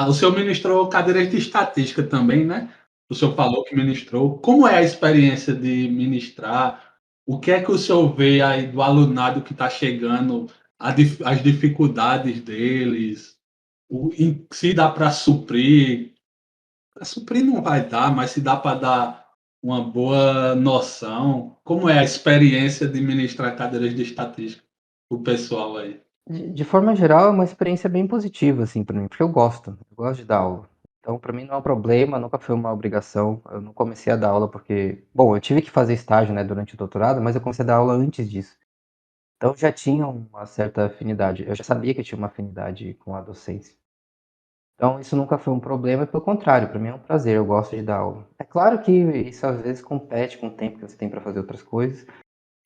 O senhor ministrou cadeiras de estatística também, né? O senhor falou que ministrou. Como é a experiência de ministrar? O que é que o senhor vê aí do alunado que está chegando, as dificuldades deles, se dá para suprir? Para suprir não vai dar, mas se dá para dar uma boa noção. Como é a experiência de ministrar cadeiras de estatística para o pessoal aí? De forma geral, é uma experiência bem positiva, assim, para mim, porque eu gosto de dar aula. Então, para mim não é um problema, nunca foi uma obrigação. Eu não comecei a dar aula porque, bom, eu tive que fazer estágio, né, durante o doutorado, mas eu comecei a dar aula antes disso. Então, eu já tinha uma certa afinidade. Eu já sabia que eu tinha uma afinidade com a docência. Então, isso nunca foi um problema, pelo contrário, para mim é um prazer, eu gosto de dar aula. É claro que isso às vezes compete com o tempo que você tem para fazer outras coisas,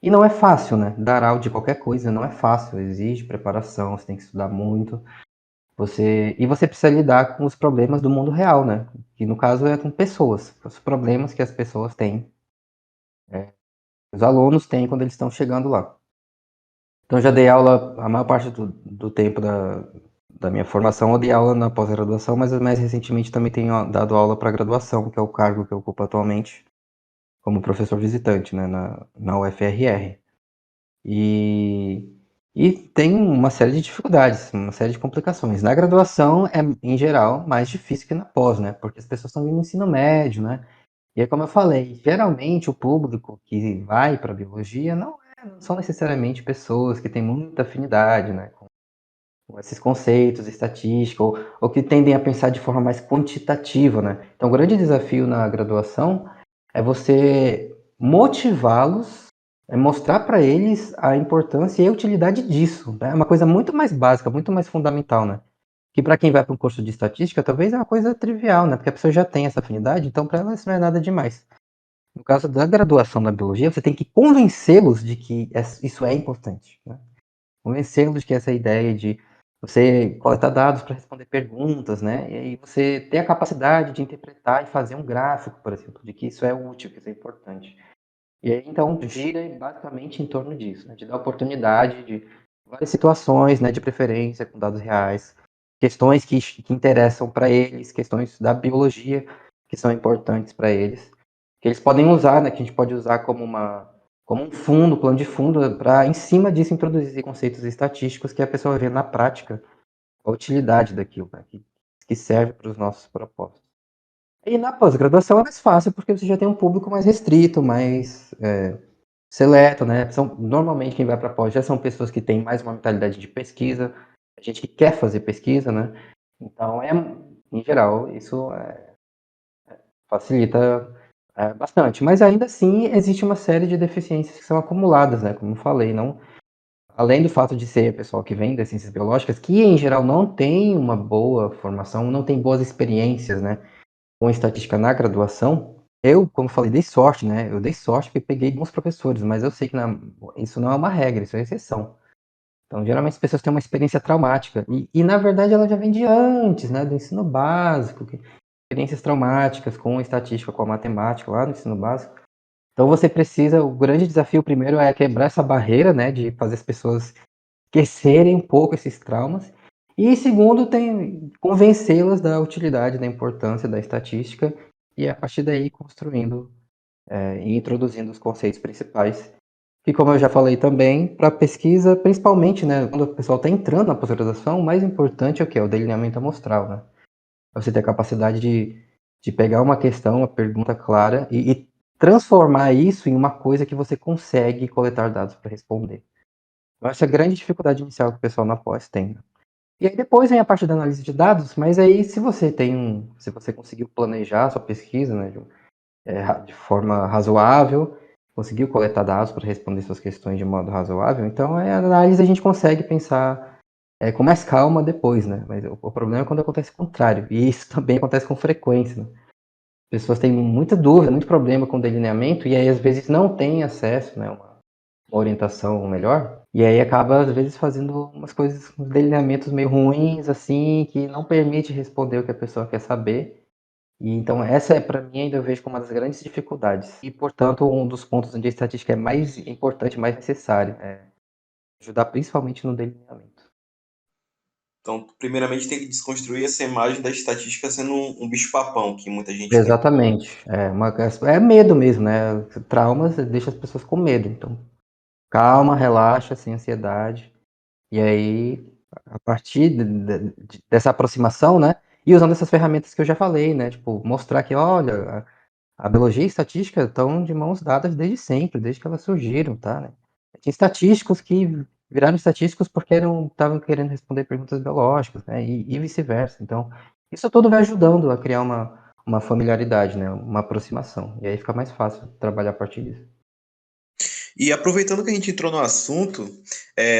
e não é fácil, né? Dar aula de qualquer coisa não é fácil, exige preparação, você tem que estudar muito. Você precisa lidar com os problemas do mundo real, né? Que no caso é com pessoas, os problemas que as pessoas têm, os alunos têm quando eles estão chegando lá. Então já dei aula a maior parte do tempo da minha formação, eu dei aula na pós-graduação, mas mais recentemente também tenho dado aula para graduação, que é o cargo que eu ocupo atualmente como professor visitante, né, na UFRR. E, e tem uma série de dificuldades, uma série de complicações. Na graduação é, em geral, mais difícil que na pós, né? Porque as pessoas estão vindo no ensino médio, né? E é como eu falei, geralmente o público que vai para biologia não são necessariamente pessoas que têm muita afinidade, né? Com esses conceitos, estatística, ou que tendem a pensar de forma mais quantitativa, né? Então, o grande desafio na graduação é você motivá-los, é mostrar para eles a importância e a utilidade disso, né? É uma coisa muito mais básica, muito mais fundamental, né? Que para quem vai para um curso de estatística, talvez é uma coisa trivial, né? Porque a pessoa já tem essa afinidade, então para ela isso não é nada demais. No caso da graduação na biologia, você tem que convencê-los de que isso é importante, né? Convencê-los de que essa ideia de você coletar dados para responder perguntas, né? E aí você ter a capacidade de interpretar e fazer um gráfico, por exemplo, de que isso é útil, que isso é importante. E aí, então, gira basicamente em torno disso, né? De dar oportunidade de várias situações, né? De preferência com dados reais, questões que interessam para eles, questões da biologia que são importantes para eles, que eles podem usar, né? Que a gente pode usar como um fundo, plano de fundo, para em cima disso introduzir conceitos estatísticos que a pessoa vê na prática a utilidade daquilo, né? Que serve para os nossos propósitos. E na pós-graduação é mais fácil, porque você já tem um público mais restrito, mais seleto, né? Normalmente quem vai para pós já são pessoas que têm mais uma mentalidade de pesquisa, gente que quer fazer pesquisa, né? Então, em geral, isso facilita bastante. Mas ainda assim, existe uma série de deficiências que são acumuladas, né? Como eu falei, não, além do fato de ser pessoal que vem das ciências biológicas, que em geral não tem uma boa formação, não tem boas experiências, né? Com estatística na graduação, eu, como falei, dei sorte, né? Eu dei sorte porque peguei bons professores, mas eu sei que isso não é uma regra, isso é exceção. Então, geralmente as pessoas têm uma experiência traumática. E na verdade, ela já vem de antes, né? Do ensino básico, experiências traumáticas com a estatística, com a matemática lá no ensino básico. Então, o grande desafio primeiro é quebrar essa barreira, né? De fazer as pessoas esquecerem um pouco esses traumas. E segundo, tem convencê-las da utilidade, da importância da estatística e a partir daí construindo e introduzindo os conceitos principais. E como eu já falei também, para pesquisa, principalmente, né, quando o pessoal está entrando na pós-graduação, o mais importante é o que? É o delineamento amostral, né? Você ter a capacidade de pegar uma questão, uma pergunta clara e transformar isso em uma coisa que você consegue coletar dados para responder. Então, essa é a grande dificuldade inicial que o pessoal na pós tem. E aí depois vem a parte da análise de dados, mas aí se você conseguiu planejar a sua pesquisa, né, de forma razoável, conseguiu coletar dados para responder suas questões de modo razoável, então a análise a gente consegue pensar com mais calma depois, né? Mas o problema é quando acontece o contrário, e isso também acontece com frequência, né? Pessoas têm muita dúvida, muito problema com delineamento, e aí às vezes não têm acesso, né, uma orientação melhor, e aí acaba às vezes fazendo umas coisas, uns delineamentos meio ruins, assim, que não permite responder o que a pessoa quer saber. E então essa é, para mim, ainda eu vejo como uma das grandes dificuldades. E, portanto, um dos pontos onde a estatística é mais importante, mais necessária, é ajudar principalmente no delineamento. Então, primeiramente, tem que desconstruir essa imagem da estatística sendo um bicho-papão, que muita gente tem. Exatamente. É medo mesmo, né? Traumas deixa as pessoas com medo. Então, calma, relaxa, sem ansiedade. E aí, a partir dessa aproximação, né? E usando essas ferramentas que eu já falei, né? Tipo, mostrar que, olha, a biologia e a estatística estão de mãos dadas desde sempre, desde que elas surgiram, tá? Né? Tinha estatísticos que viraram estatísticos porque estavam querendo responder perguntas biológicas, né? E vice-versa. Então, isso tudo vai ajudando a criar uma familiaridade, né? Uma aproximação. E aí fica mais fácil trabalhar a partir disso. E aproveitando que a gente entrou no assunto,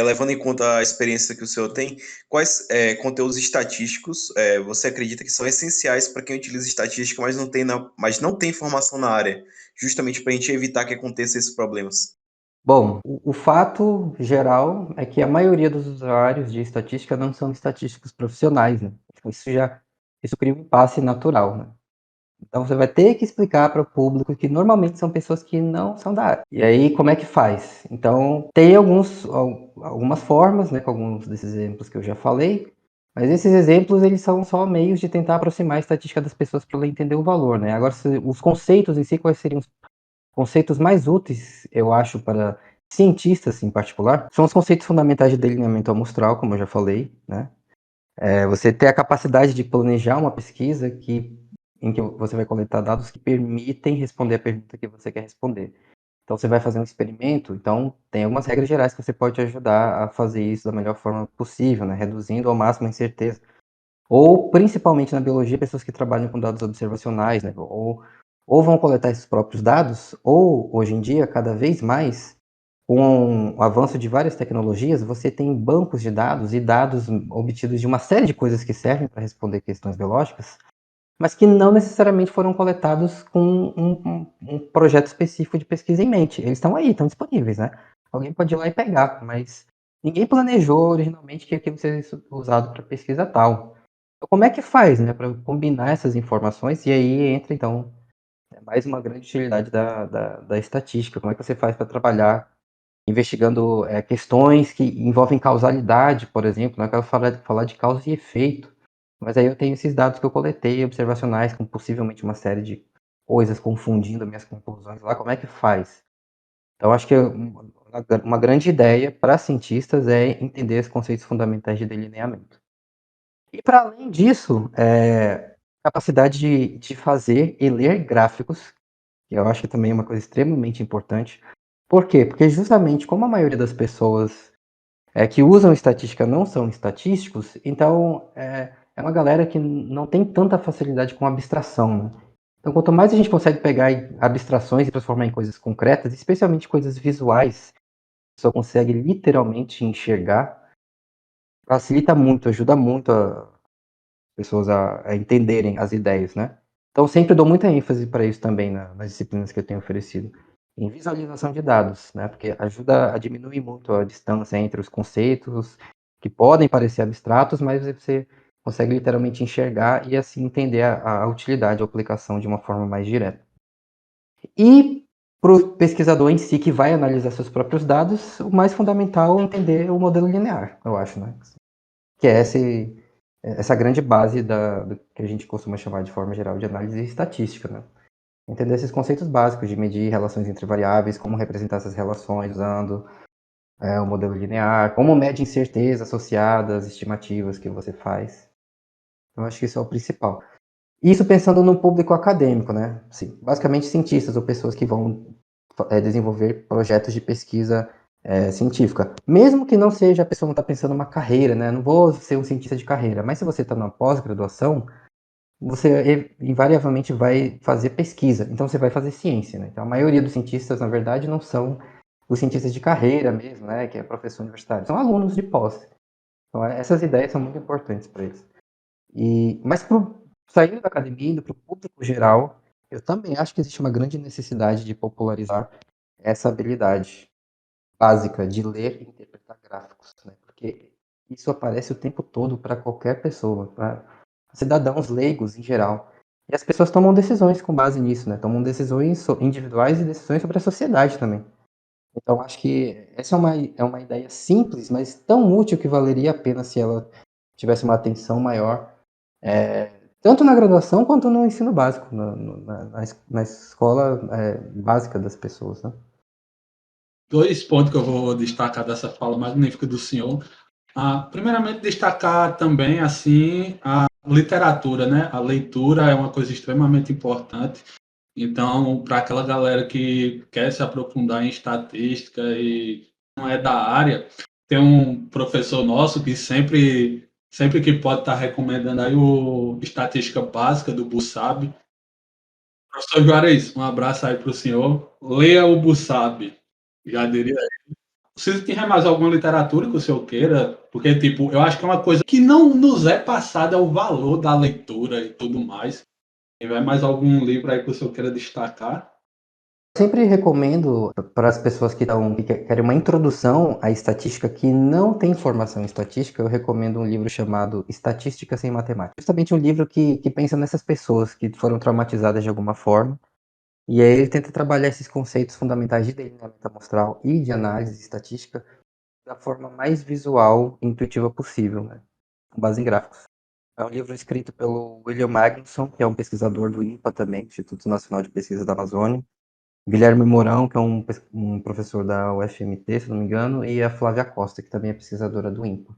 levando em conta a experiência que o senhor tem, quais conteúdos estatísticos você acredita que são essenciais para quem utiliza estatística, mas não tem formação na área, justamente para a gente evitar que aconteça esses problemas? Bom, o fato geral é que a maioria dos usuários de estatística não são estatísticos profissionais, né? Então, isso cria um impasse natural, né? Então você vai ter que explicar para o público que normalmente são pessoas que não são da área. E aí como é que faz? Então tem algumas formas, né, com alguns desses exemplos que eu já falei, mas esses exemplos eles são só meios de tentar aproximar a estatística das pessoas para ela entender o valor, né? Agora os conceitos em si, quais seriam os conceitos mais úteis, eu acho, para cientistas em particular, são os conceitos fundamentais de delineamento amostral, como eu já falei, né? Você ter a capacidade de planejar uma pesquisa em que você vai coletar dados que permitem responder a pergunta que você quer responder. Então, você vai fazer um experimento, então tem algumas regras gerais que você pode ajudar a fazer isso da melhor forma possível, né? Reduzindo ao máximo a incerteza. Ou, principalmente na biologia, pessoas que trabalham com dados observacionais, né? Ou vão coletar esses próprios dados, ou, hoje em dia, cada vez mais, com o avanço de várias tecnologias, você tem bancos de dados e dados obtidos de uma série de coisas que servem para responder questões biológicas, mas que não necessariamente foram coletados com um projeto específico de pesquisa em mente. Eles estão aí, estão disponíveis, né? Alguém pode ir lá e pegar, mas ninguém planejou originalmente que aquilo seja usado para pesquisa tal. Então, como é que faz, né, para combinar essas informações? E aí entra, então, mais uma grande utilidade da estatística. Como é que você faz para trabalhar investigando questões que envolvem causalidade, por exemplo, não quero falar de causa e efeito, mas aí eu tenho esses dados que eu coletei, observacionais, com possivelmente uma série de coisas confundindo minhas conclusões lá, como é que faz? Então, acho que uma grande ideia para cientistas é entender os conceitos fundamentais de delineamento. E para além disso, capacidade de fazer e ler gráficos, que eu acho que também é uma coisa extremamente importante. Por quê? Porque justamente como a maioria das pessoas que usam estatística não são estatísticos, então é uma galera que não tem tanta facilidade com abstração, né? Então, quanto mais a gente consegue pegar abstrações e transformar em coisas concretas, especialmente coisas visuais, a pessoa consegue literalmente enxergar, facilita muito, ajuda muito as pessoas a entenderem as ideias, né? Então, sempre dou muita ênfase para isso também nas disciplinas que eu tenho oferecido. Em visualização de dados, né? Porque ajuda a diminuir muito a distância entre os conceitos que podem parecer abstratos, mas você consegue literalmente enxergar e assim entender a utilidade, a aplicação de uma forma mais direta. E para o pesquisador em si que vai analisar seus próprios dados, o mais fundamental é entender o modelo linear, eu acho, né? Que é essa grande base do que a gente costuma chamar de forma geral de análise estatística, né? Entender esses conceitos básicos de medir relações entre variáveis, como representar essas relações usando o modelo linear, como mede incerteza associada às estimativas que você faz. Eu acho que isso é o principal. Isso pensando no público acadêmico, né? Sim, basicamente cientistas ou pessoas que vão desenvolver projetos de pesquisa científica. Mesmo que não seja, a pessoa não está pensando numa carreira, né? Não vou ser um cientista de carreira, mas se você está na pós-graduação, você invariavelmente vai fazer pesquisa, então você vai fazer ciência, né? Então a maioria dos cientistas, na verdade, não são os cientistas de carreira mesmo, né, que é professor universitário, são alunos de pós. Então essas ideias são muito importantes para eles. Mas saindo da academia, indo para o público geral, eu também acho que existe uma grande necessidade de popularizar essa habilidade básica de ler e interpretar gráficos, né? Porque isso aparece o tempo todo para qualquer pessoa, para cidadãos leigos em geral. E as pessoas tomam decisões com base nisso, né? Tomam decisões individuais e decisões sobre a sociedade também. Então, acho que essa é uma ideia simples, mas tão útil que valeria a pena se ela tivesse uma atenção maior, tanto na graduação quanto no ensino básico, na escola básica das pessoas, né? Dois pontos que eu vou destacar dessa fala magnífica do senhor. Primeiramente, destacar também assim a literatura, né? A leitura é uma coisa extremamente importante. Então, para aquela galera que quer se aprofundar em estatística e não é da área, tem um professor nosso que sempre que pode estar recomendando aí o Estatística Básica do Bussab. Professor Juarez, um abraço aí para o senhor. Leia o Bussab. Já diria. Se tiver mais alguma literatura que o senhor queira, porque, tipo, eu acho que é uma coisa que não nos é passada, é o valor da leitura e tudo mais. Tiver mais algum livro aí que o senhor queira destacar? Sempre recomendo para as pessoas que querem uma introdução à estatística que não tem formação em estatística, eu recomendo um livro chamado Estatística sem Matemática. Justamente um livro que pensa nessas pessoas que foram traumatizadas de alguma forma. E aí ele tenta trabalhar esses conceitos fundamentais de delineamento amostral e de análise estatística da forma mais visual e intuitiva possível, né? Com base em gráficos. É um livro escrito pelo William Magnusson, que é um pesquisador do INPA também, Instituto Nacional de Pesquisa da Amazônia. Guilherme Mourão, que é um professor da UFMT, se não me engano, e a Flávia Costa, que também é pesquisadora do INPA.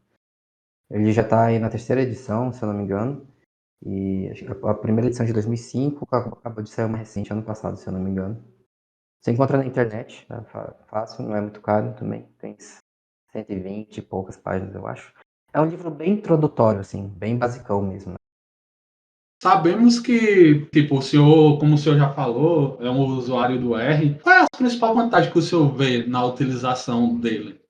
Ele já está aí na terceira edição, se eu não me engano, e acho que a primeira edição é de 2005, acabou de sair uma recente ano passado, se eu não me engano. Você encontra na internet, tá fácil, não é muito caro também, tem 120 e poucas páginas, eu acho. É um livro bem introdutório, assim, bem basicão mesmo, né? Sabemos que, tipo, o senhor, como o senhor já falou, é um usuário do R. Qual é a principal vantagem que o senhor vê na utilização dele?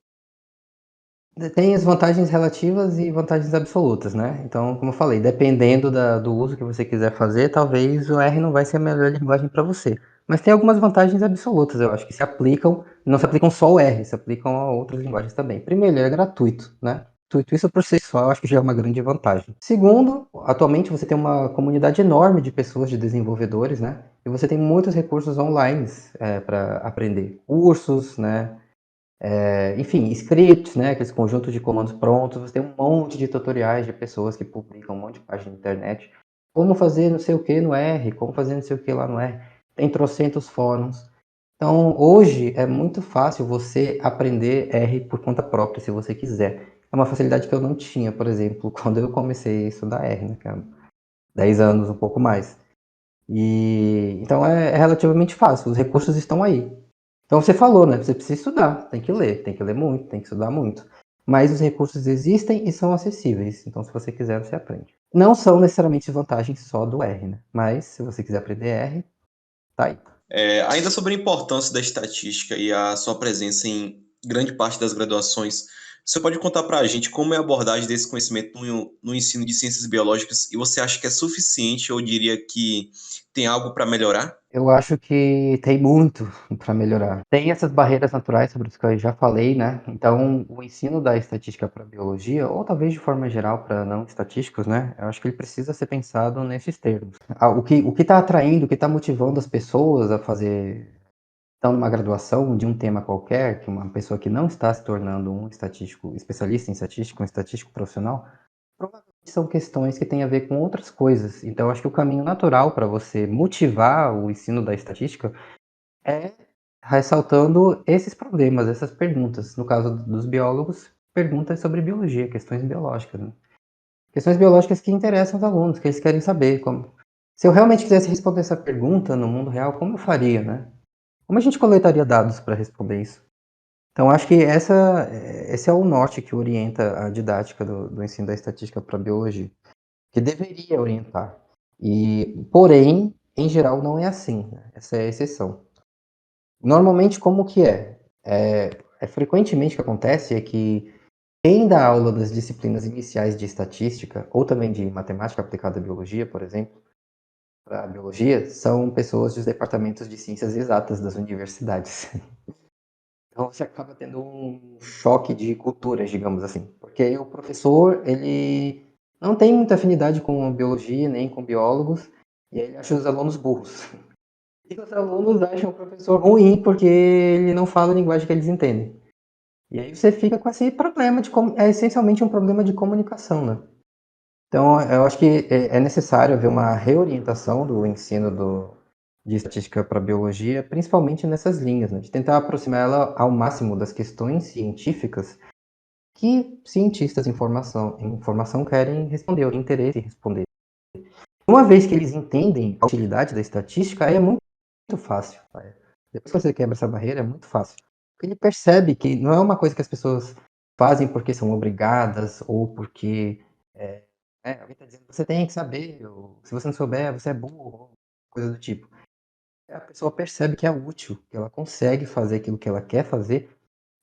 Tem as vantagens relativas e vantagens absolutas, né? Então, como eu falei, dependendo do uso que você quiser fazer, talvez o R não vai ser a melhor linguagem para você. Mas tem algumas vantagens absolutas, eu acho, que se aplicam, não se aplicam só ao R, se aplicam a outras linguagens também. Primeiro, ele é gratuito, né? Isso por si só, eu acho que já é uma grande vantagem. Segundo, atualmente você tem uma comunidade enorme de pessoas, de desenvolvedores, né? E você tem muitos recursos online para aprender. Cursos, né? Enfim, scripts, né, aqueles conjuntos de comandos prontos, você tem um monte de tutoriais de pessoas que publicam um monte de página na internet. Como fazer não sei o que no R, como fazer não sei o que lá no R. Tem trocentos fóruns. Então, hoje é muito fácil você aprender R por conta própria, se você quiser. É uma facilidade que eu não tinha, por exemplo, quando eu comecei a estudar R, né, que é 10 anos, um pouco mais. Então é relativamente fácil, os recursos estão aí. Então você falou, né? Você precisa estudar, tem que ler muito, tem que estudar muito. Mas os recursos existem e são acessíveis. Então, se você quiser, você aprende. Não são necessariamente vantagens só do R, né? Mas se você quiser aprender R, tá aí. Ainda sobre a importância da estatística e a sua presença em grande parte das graduações, você pode contar para a gente como é a abordagem desse conhecimento no ensino de ciências biológicas e você acha que é suficiente ou diria que tem algo para melhorar? Eu acho que tem muito para melhorar. Tem essas barreiras naturais sobre as que eu já falei, né? Então, o ensino da estatística para biologia, ou talvez de forma geral para não estatísticos, né? Eu acho que ele precisa ser pensado nesses termos. O que está atraindo, o que está motivando as pessoas a fazer estão numa graduação de um tema qualquer, que uma pessoa que não está se tornando um estatístico, especialista em estatística, um estatístico profissional, provavelmente são questões que têm a ver com outras coisas. Então, acho que o caminho natural para você motivar o ensino da estatística é ressaltando esses problemas, essas perguntas. No caso dos biólogos, perguntas sobre biologia, questões biológicas, né? Questões biológicas que interessam os alunos, que eles querem saber como. Se eu realmente quisesse responder essa pergunta no mundo real, como eu faria, né? Como a gente coletaria dados para responder isso? Então, acho que esse é o norte que orienta a didática do ensino da estatística para a biologia, que deveria orientar. Porém, em geral, não é assim, né? Essa é a exceção. Normalmente, como que é? Frequentemente o que acontece é que quem dá aula das disciplinas iniciais de estatística, ou também de matemática aplicada à biologia, por exemplo, para a biologia, são pessoas dos departamentos de ciências exatas das universidades. Então você acaba tendo um choque de culturas, digamos assim. Porque aí o professor, ele não tem muita afinidade com biologia, nem com biólogos, e aí ele acha os alunos burros. E os alunos acham o professor ruim porque ele não fala a linguagem que eles entendem. E aí você fica com esse problema é essencialmente um problema de comunicação, né? Então, eu acho que é necessário haver uma reorientação do ensino de estatística para biologia, principalmente nessas linhas, né? De tentar aproximar ela ao máximo das questões científicas que cientistas em formação querem responder, ou têm interesse em responder. Uma vez que eles entendem a utilidade da estatística, aí é muito fácil. Né? Depois que você quebra essa barreira, é muito fácil. Porque ele percebe que não é uma coisa que as pessoas fazem porque são obrigadas ou porque alguém está dizendo você tem que saber, ou se você não souber, você é burro, ou coisa do tipo. A pessoa percebe que é útil, que ela consegue fazer aquilo que ela quer fazer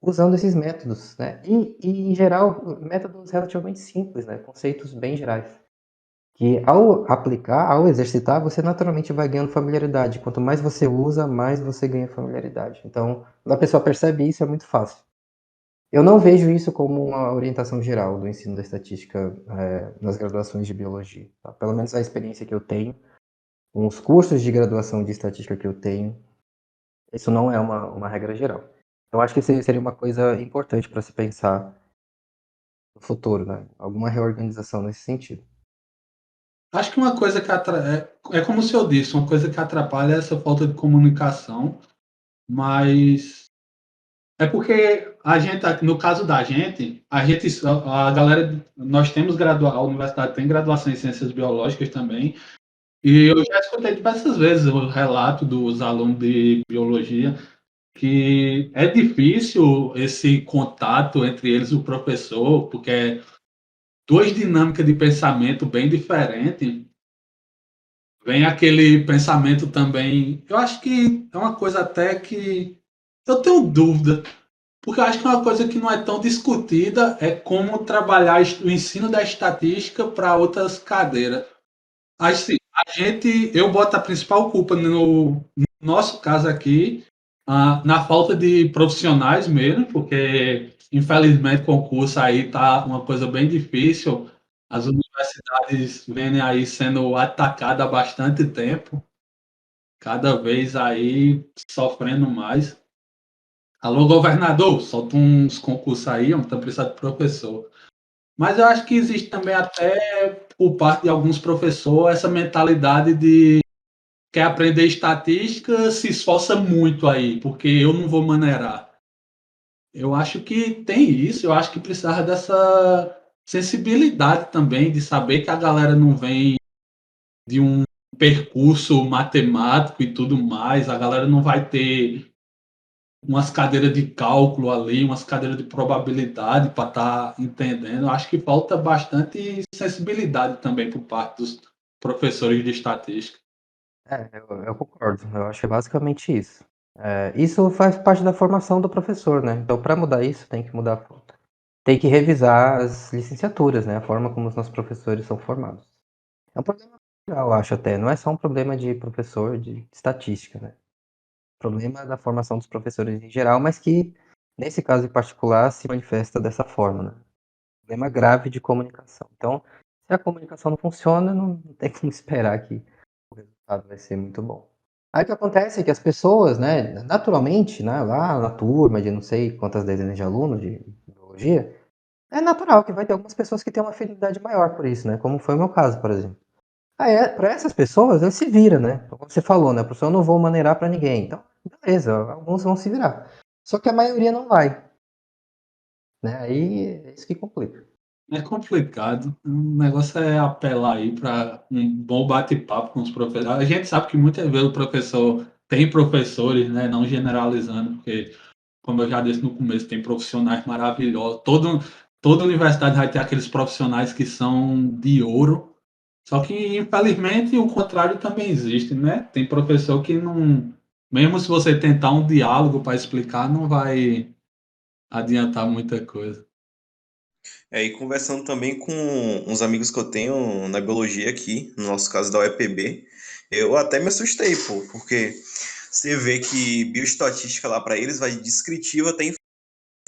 usando esses métodos, né? E em geral, métodos relativamente simples, né? Conceitos bem gerais. Que ao aplicar, ao exercitar, você naturalmente vai ganhando familiaridade. Quanto mais você usa, mais você ganha familiaridade. Então, quando a pessoa percebe isso, é muito fácil. Eu não vejo isso como uma orientação geral do ensino da estatística nas graduações de biologia. Tá? Pelo menos a experiência que eu tenho, com os cursos de graduação de estatística que eu tenho, isso não é uma regra geral. Eu acho que seria uma coisa importante para se pensar no futuro, né? Alguma reorganização nesse sentido. Acho que uma coisa que é como o senhor disse, uma coisa que atrapalha é essa falta de comunicação, mas é porque a gente, no caso da gente, a galera, nós temos a universidade tem graduação em ciências biológicas também, e eu já escutei diversas vezes o relato dos alunos de biologia que é difícil esse contato entre eles e o professor, porque é duas dinâmicas de pensamento bem diferentes. Vem aquele pensamento também. Eu acho que é uma coisa até que eu tenho dúvida, porque eu acho que uma coisa que não é tão discutida é como trabalhar o ensino da estatística para outras cadeiras. Assim, eu boto a principal culpa no nosso caso aqui, na falta de profissionais mesmo, porque infelizmente o concurso aí tá uma coisa bem difícil. As universidades vêm aí sendo atacadas há bastante tempo, cada vez aí sofrendo mais. Alô, governador, solta uns concursos aí, tá precisando de professor. Mas eu acho que existe também até por parte de alguns professores essa mentalidade de quer aprender estatística, se esforça muito aí, porque eu não vou maneirar. Eu acho que tem isso, eu acho que precisava dessa sensibilidade também, de saber que a galera não vem de um percurso matemático e tudo mais, a galera não vai ter umas cadeiras de cálculo ali, umas cadeiras de probabilidade para estar entendendo. Eu acho que falta bastante sensibilidade também por parte dos professores de estatística. Eu concordo. Eu acho que é basicamente isso. Isso faz parte da formação do professor, né? Então, para mudar isso, tem que revisar as licenciaturas, né? A forma como os nossos professores são formados. É um problema geral, eu acho até. Não é só um problema de professor de estatística, né? Problema da formação dos professores em geral, mas que, nesse caso em particular, se manifesta dessa forma, né? Problema grave de comunicação. Então, se a comunicação não funciona, não tem como esperar que o resultado vai ser muito bom. Aí o que acontece é que as pessoas, né, naturalmente, né, lá na turma de não sei quantas dezenas de alunos de biologia, é natural que vai ter algumas pessoas que têm uma afinidade maior por isso, né, como foi o meu caso, por exemplo. Aí, para essas pessoas, ele se vira, né? Como você falou, né? A pessoa eu não vou maneirar para ninguém. Então, beleza, alguns vão se virar. Só que a maioria não vai, né? Aí é isso que complica. É complicado. O negócio é apelar aí para um bom bate-papo com os professores. A gente sabe que muitas vezes o professor tem professores, né, não generalizando, porque, como eu já disse no começo, tem profissionais maravilhosos. Toda universidade vai ter aqueles profissionais que são de ouro, Só que, infelizmente, o contrário também existe, né? Tem professor que não, mesmo se você tentar um diálogo para explicar, não vai adiantar muita coisa. E conversando também com uns amigos que eu tenho na biologia aqui, no nosso caso da UEPB, eu até me assustei, pô, porque você vê que bioestatística lá para eles vai de descritiva até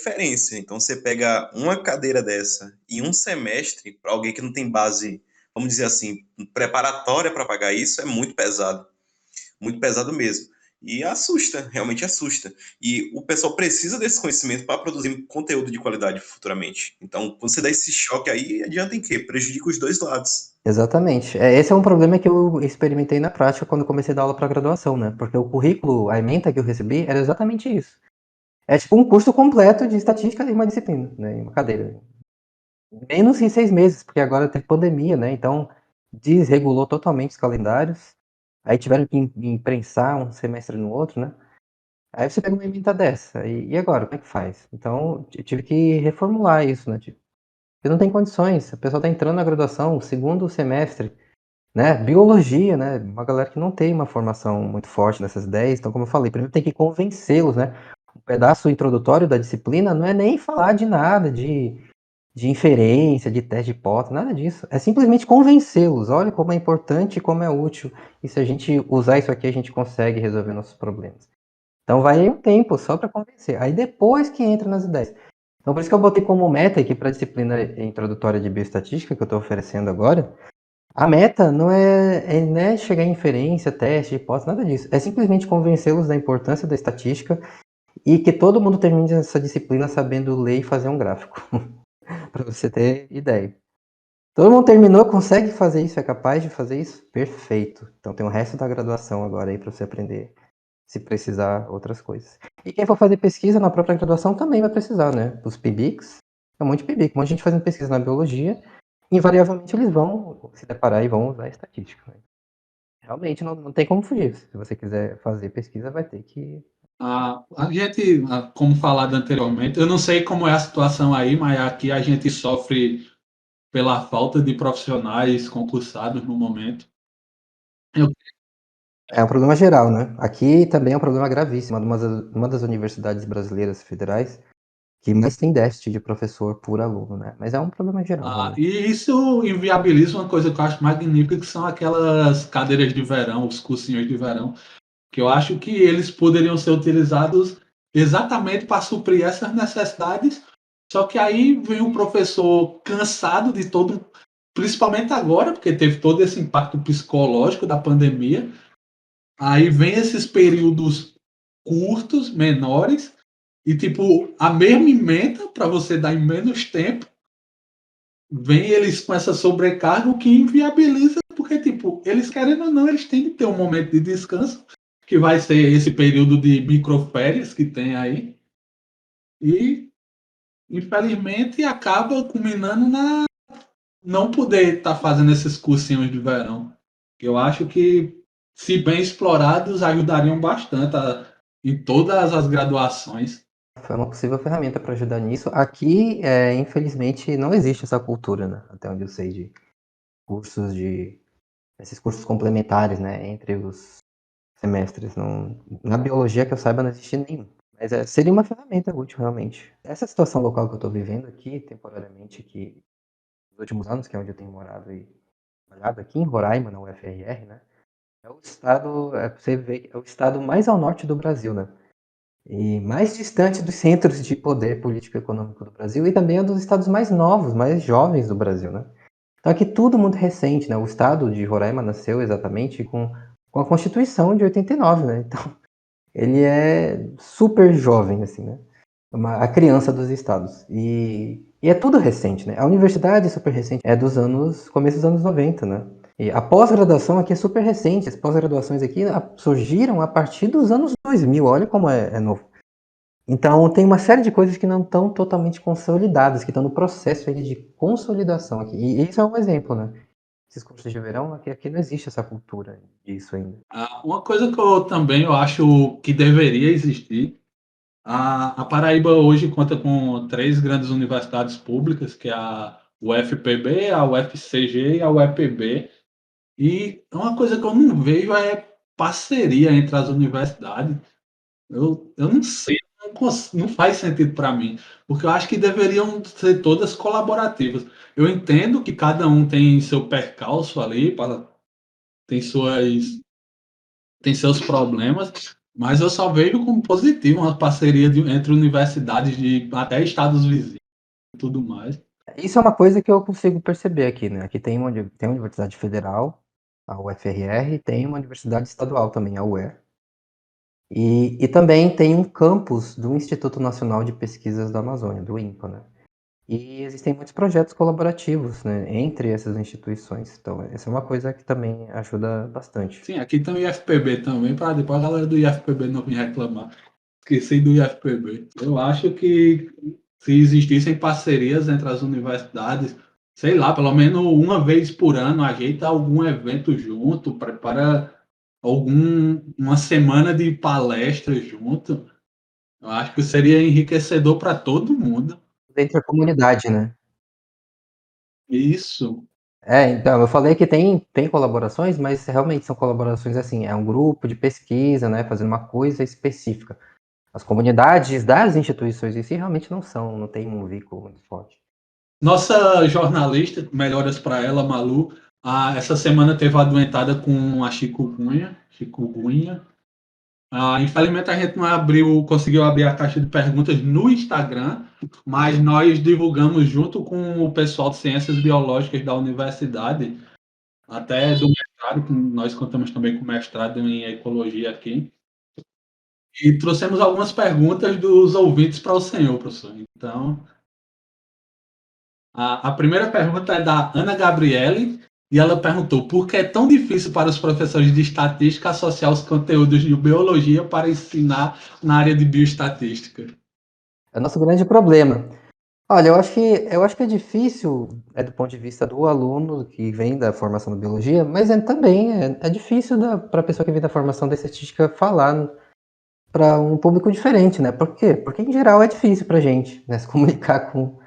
inferência. Então você pega uma cadeira dessa e um semestre para alguém que não tem base, vamos dizer assim, preparatória para pagar isso, é muito pesado mesmo. E assusta, realmente assusta. E o pessoal precisa desse conhecimento para produzir conteúdo de qualidade futuramente. Então, quando você dá esse choque aí, adianta em quê? Prejudica os dois lados. Exatamente. Esse é um problema que eu experimentei na prática quando comecei a dar aula para graduação, né? Porque o currículo, a ementa que eu recebi era exatamente isso. É tipo um curso completo de estatística em uma disciplina, né? Em uma cadeira. Menos em 6 meses, porque agora teve pandemia, né? Então desregulou totalmente os calendários. Aí tiveram que imprensar um semestre no outro, né? Aí você pega uma ementa dessa. E agora, como é que faz? Então eu tive que reformular isso, né? Tipo, porque não tem condições. A pessoa está entrando na graduação, segundo semestre, né? Biologia, né? Uma galera que não tem uma formação muito forte nessas ideias. Então, como eu falei, primeiro tem que convencê-los, né? O pedaço introdutório da disciplina não é nem falar de nada, de inferência, de teste de hipótese, nada disso. É simplesmente convencê-los. Olha como é importante e como é útil. E se a gente usar isso aqui, a gente consegue resolver nossos problemas. Então vai aí um tempo só para convencer. Aí depois que entra nas ideias. Então por isso que eu botei como meta aqui para a disciplina introdutória de bioestatística que eu estou oferecendo agora. A meta não é chegar em inferência, teste, hipótese, nada disso. É simplesmente convencê-los da importância da estatística e que todo mundo termine essa disciplina sabendo ler e fazer um gráfico. Para você ter ideia. Todo mundo terminou, consegue fazer isso, é capaz de fazer isso? Perfeito. Então tem o resto da graduação agora aí para você aprender, se precisar, outras coisas. E quem for fazer pesquisa na própria graduação também vai precisar, né? Os PIBICs, é um monte de PIBIC, um monte de gente fazendo pesquisa na biologia, invariavelmente eles vão se deparar e vão usar estatística. Né? Realmente não tem como fugir. Se você quiser fazer pesquisa, vai ter que. A gente, como falado anteriormente, eu não sei como é a situação aí, mas aqui a gente sofre pela falta de profissionais concursados no momento. Eu, É um problema geral, né? Aqui também é um problema gravíssimo. Uma das universidades brasileiras federais que mais tem déficit de professor por aluno, né? Mas é um problema geral, realmente. e isso inviabiliza uma coisa que eu acho magnífica, que são aquelas cadeiras de verão, os cursinhos de verão, que eu acho que eles poderiam ser utilizados exatamente para suprir essas necessidades, só que aí vem o professor cansado de todo, principalmente agora, porque teve todo esse impacto psicológico da pandemia, aí vem esses períodos curtos, menores, e tipo, a mesma ementa para você dar em menos tempo, vem eles com essa sobrecarga, o que inviabiliza, porque tipo, eles querendo ou não, eles têm que ter um momento de descanso, que vai ser esse período de microférias que tem aí, e infelizmente acaba culminando na não poder estar fazendo esses cursinhos de verão. Eu acho que, se bem explorados, ajudariam bastante em todas as graduações. Foi uma possível ferramenta para ajudar nisso. Aqui, infelizmente, não existe essa cultura, né? Até onde eu sei, de cursos de esses cursos complementares, né? Entre os semestres. Não, na biologia que eu saiba, não existe nenhum. Mas seria uma ferramenta útil, realmente. Essa situação local que eu estou vivendo aqui, temporariamente, que nos últimos anos, que é onde eu tenho morado e trabalhado, aqui em Roraima, na UFRR, né? É o estado, você vê que é o estado mais ao norte do Brasil, né? E mais distante dos centros de poder político e econômico do Brasil e também é um dos estados mais novos, mais jovens do Brasil, né? Então aqui tudo muito recente, né? O estado de Roraima nasceu exatamente com a Constituição de 89, né? Então ele é super jovem, assim, né? A criança dos estados. E é tudo recente, né? A universidade é super recente, é dos anos, começo dos anos 90, né? E a pós-graduação aqui é super recente, as pós-graduações aqui surgiram a partir dos anos 2000, olha como é novo. Então tem uma série de coisas que não estão totalmente consolidadas, que estão no processo ainda de consolidação aqui. E isso é um exemplo, né? Esses cursos de verão, aqui não existe essa cultura disso ainda. Uma coisa que eu também eu acho que deveria existir, a Paraíba hoje conta com 3 grandes universidades públicas, que é a UFPB, a UFCG e a UEPB. E uma coisa que eu não vejo é parceria entre as universidades. Eu não sei, não faz sentido para mim, porque eu acho que deveriam ser todas colaborativas. Eu entendo que cada um tem seu percalço ali, tem suas tem seus problemas, mas eu só vejo como positivo uma parceria entre universidades de até estados vizinhos e tudo mais. Isso é uma coisa que eu consigo perceber aqui, né? Aqui tem uma universidade federal, a UFRR, e tem uma universidade estadual também, a UER. E também tem um campus do Instituto Nacional de Pesquisas da Amazônia, do INPA, né? E existem muitos projetos colaborativos, né, entre essas instituições. Então, essa é uma coisa que também ajuda bastante. Sim, aqui tem o IFPB também, para depois a galera do IFPB não vir reclamar. Esqueci do IFPB. Eu acho que se existissem parcerias entre as universidades, sei lá, pelo menos uma vez por ano, ajeita algum evento junto, prepara uma semana de palestras junto. Eu acho que seria enriquecedor para todo mundo. Entre a comunidade, né? Isso. Então, eu falei que tem colaborações, mas realmente são colaborações assim, é um grupo de pesquisa, né, fazendo uma coisa específica. As comunidades das instituições em si realmente não tem um vínculo muito forte. Nossa jornalista, melhoras para ela, Malu, essa semana teve adoentada com a chikungunya. Infelizmente a gente não conseguiu abrir a caixa de perguntas no Instagram, mas nós divulgamos junto com o pessoal de Ciências Biológicas da universidade, até do mestrado, que nós contamos também com mestrado em Ecologia aqui, e trouxemos algumas perguntas dos ouvintes para o senhor, professor. Então, a primeira pergunta é da Ana Gabriele, e ela perguntou por que é tão difícil para os professores de estatística associar os conteúdos de biologia para ensinar na área de bioestatística. É o nosso grande problema. Olha, eu acho que é difícil, do ponto de vista do aluno que vem da formação da biologia, mas também é difícil para a pessoa que vem da formação da estatística falar para um público diferente, né? Por quê? Porque em geral é difícil para a gente, né, se comunicar com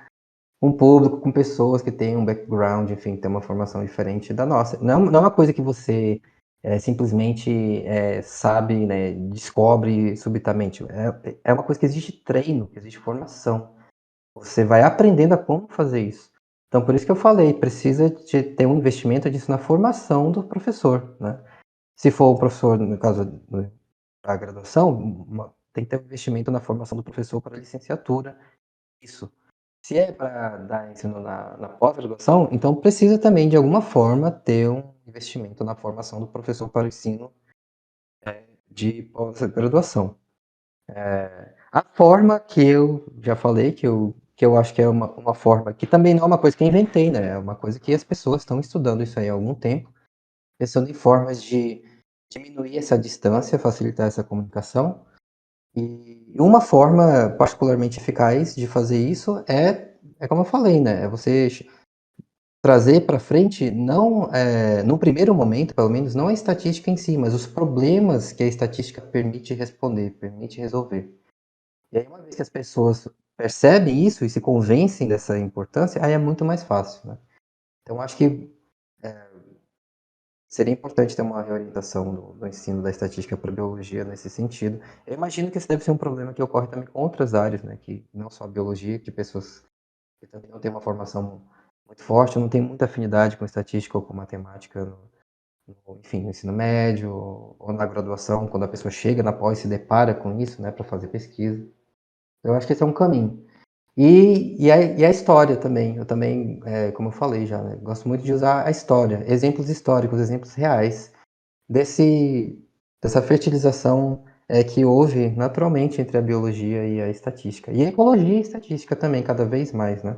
um público, com pessoas que têm um background, enfim, têm uma formação diferente da nossa. Não é uma coisa que você simplesmente sabe, né, descobre subitamente. É uma coisa que existe treino, que existe formação. Você vai aprendendo a como fazer isso. Então, por isso que eu falei, precisa de ter um investimento disso na formação do professor, né? Se for o professor, no caso da graduação, tem que ter um investimento na formação do professor para a licenciatura. Isso. Se é para dar ensino na pós-graduação, então precisa também, de alguma forma, ter um investimento na formação do professor para o ensino de pós-graduação. A forma que eu já falei, que eu acho que é uma forma que também não é uma coisa que eu inventei, né? É uma coisa que as pessoas estão estudando isso aí há algum tempo, pensando em formas de diminuir essa distância, facilitar essa comunicação. E uma forma particularmente eficaz de fazer isso é como eu falei, né? É você trazer para frente, não, no primeiro momento, pelo menos, não a estatística em si, mas os problemas que a estatística permite responder, permite resolver. E aí, uma vez que as pessoas percebem isso e se convencem dessa importância, aí é muito mais fácil, né? Então, acho que seria importante ter uma reorientação do ensino da estatística para a biologia nesse sentido. Eu imagino que esse deve ser um problema que ocorre também com outras áreas, né? Que não só a biologia, que pessoas que também não têm uma formação muito forte, não têm muita afinidade com estatística ou com matemática, enfim, no ensino médio ou na graduação, quando a pessoa chega na pós e se depara com isso, né, para fazer pesquisa. Eu acho que esse é um caminho. E a história também. Eu também, como eu falei já, né, gosto muito de usar a história, exemplos históricos, exemplos reais dessa fertilização que houve naturalmente entre a biologia e a estatística. E a ecologia e a estatística também, cada vez mais, né?